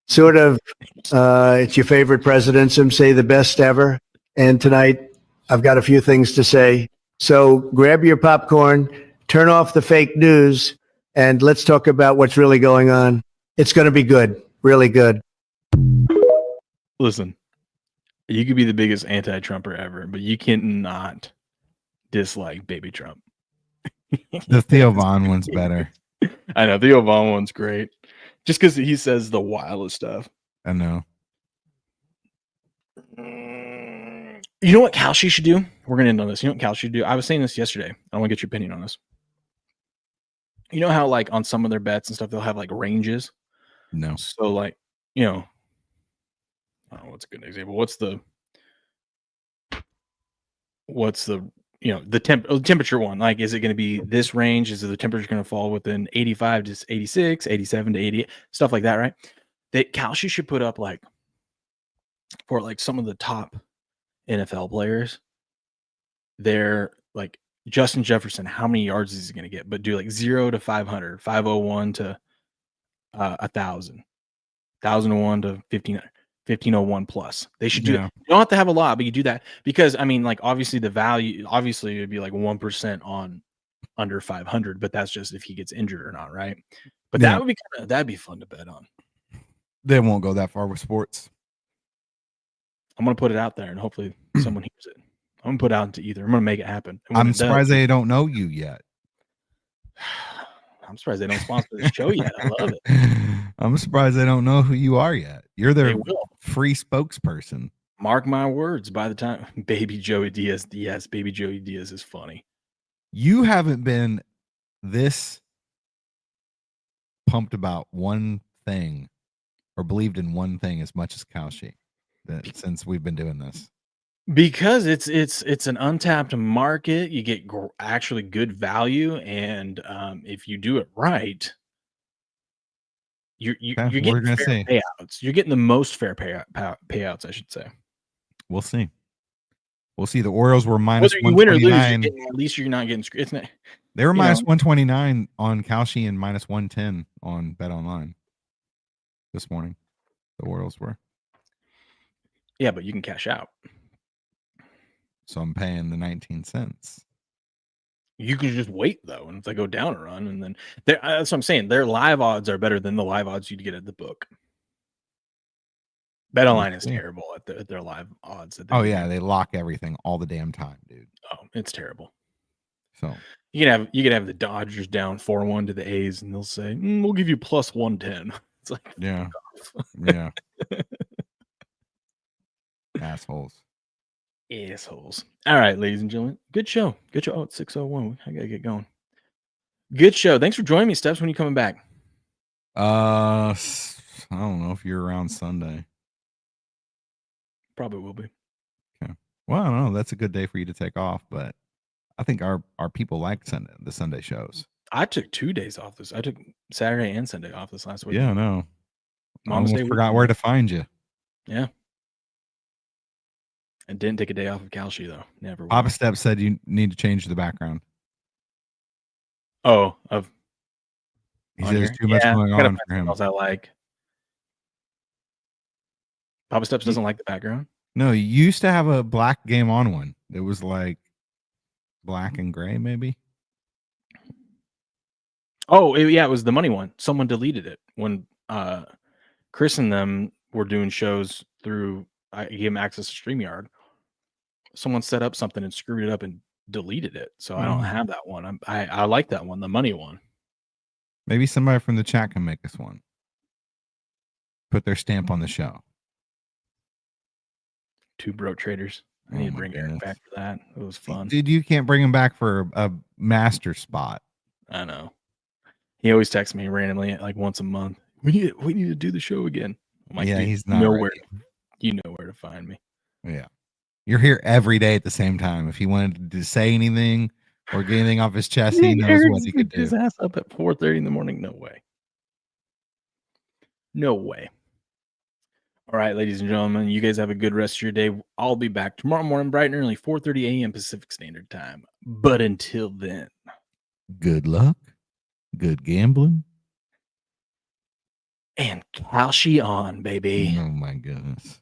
Sort of, it's your favorite president, some say the best ever. And tonight, I've got a few things to say. So grab your popcorn, turn off the fake news, and let's talk about what's really going on. It's going to be good, really good. Listen, you could be the biggest anti-Trumper ever, but you cannot dislike baby Trump. The Theo Vaughn one's better. I know. The Obama one's great. Just because he says the wildest stuff. I know. You know what Kalshi should do? We're going to end on this. You know what Kalshi should do? I was saying this yesterday. I want to get your opinion on this. You know how, like, on some of their bets and stuff, they'll have, like, ranges? No. So, like, I don't know what's a good example. What's the the temperature one? Like, is it going to be this range? Is the temperature going to fall within 85 to 86, 87 to 88, stuff like that, right? That Kalshi should put up, like, for like some of the top NFL players, they're like Justin Jefferson, how many yards is he going to get? But do like 0 to 500, 501 to 1,000, 1,001 to 1,501 plus. They should do that. You don't have to have a lot, but you do that because, I mean, like, obviously the value, obviously it would be like 1% on under 500, but that's just if he gets injured or not, right? But that would be that'd be fun to bet on. They won't go that far with sports. I'm going to put it out there and hopefully someone hears it. I'm going to put it out into either. I'm going to make it happen. I'm surprised they don't know you yet. I'm surprised they don't sponsor this show yet. I love it. I'm surprised they don't know who you are yet. You're their They will. free spokesperson. Mark my words. By the time Baby Joey Diaz, yes, Baby Joey Diaz is funny. You haven't been this pumped about one thing or believed in one thing as much as Kalshi since we've been doing this? Because it's an untapped market. You get actually good value, and if you do it right, you're Okay, getting we're gonna fair see. payouts. You're getting the most fair payouts, I should say. We'll see. We'll see. The Orioles were minus Whether you win or lose, -129. at least you're not getting screwed. It's not, They were you minus know. 129 on Kalshi and minus 110 on Bet Online this morning. The Orioles were. Yeah, but you can cash out. So I'm paying the 19 cents. You can just wait though, and if they go down a run, and then that's what I'm saying. Their live odds are better than the live odds you'd get at the book. BetOnline is terrible at their live odds. Oh yeah, they lock everything all the damn time, dude. Oh, it's terrible. So you can have the Dodgers down 4-1 to the A's, and they'll say, "We'll give you plus 110." It's like, yeah, yeah, assholes. All right, ladies and gentlemen, good show. Good show. Oh, it's 6:01. I gotta get going. Good show. Thanks for joining me, Steps. When you coming back? I don't know if you're around Sunday. Probably will be. Okay. Well, I don't know. That's a good day for you to take off, but I think our people like the Sunday shows. I took 2 days off this. I took Saturday and Sunday off this last week. Yeah, I know. I Mom's almost Day forgot weekend. where to find you. Yeah. I didn't take a day off of Kalshi though. Never. Papa Step said you need to change the background. Oh, he says there's too much going on for him. I like. Papa Steps doesn't like the background. No, you used to have a black Game On one. It was like black and gray, maybe. Oh, it was the money one. Someone deleted it when Chris and them were doing shows through. I gave him access to StreamYard. Someone set up something and screwed it up and deleted it. So I don't have that one. I like that one, the money one. Maybe somebody from the chat can make us one. Put their stamp on the show. 2 broke traders. I need to bring Eric back for that. It was fun. Dude, you can't bring him back for a master spot. I know. He always texts me randomly like once a month. We need to do the show again. I'm like, yeah, dude, he's not nowhere. You know where to find me. Yeah. You're here every day at the same time. If he wanted to say anything or get anything off his chest, he knows what he could do. His ass up at 4:30 in the morning. No way. No way. All right, ladies and gentlemen, you guys have a good rest of your day. I'll be back tomorrow morning, bright and early, 4:30 a.m. Pacific Standard Time. But until then, good luck, good gambling, and Kalshi on, baby. Oh my goodness.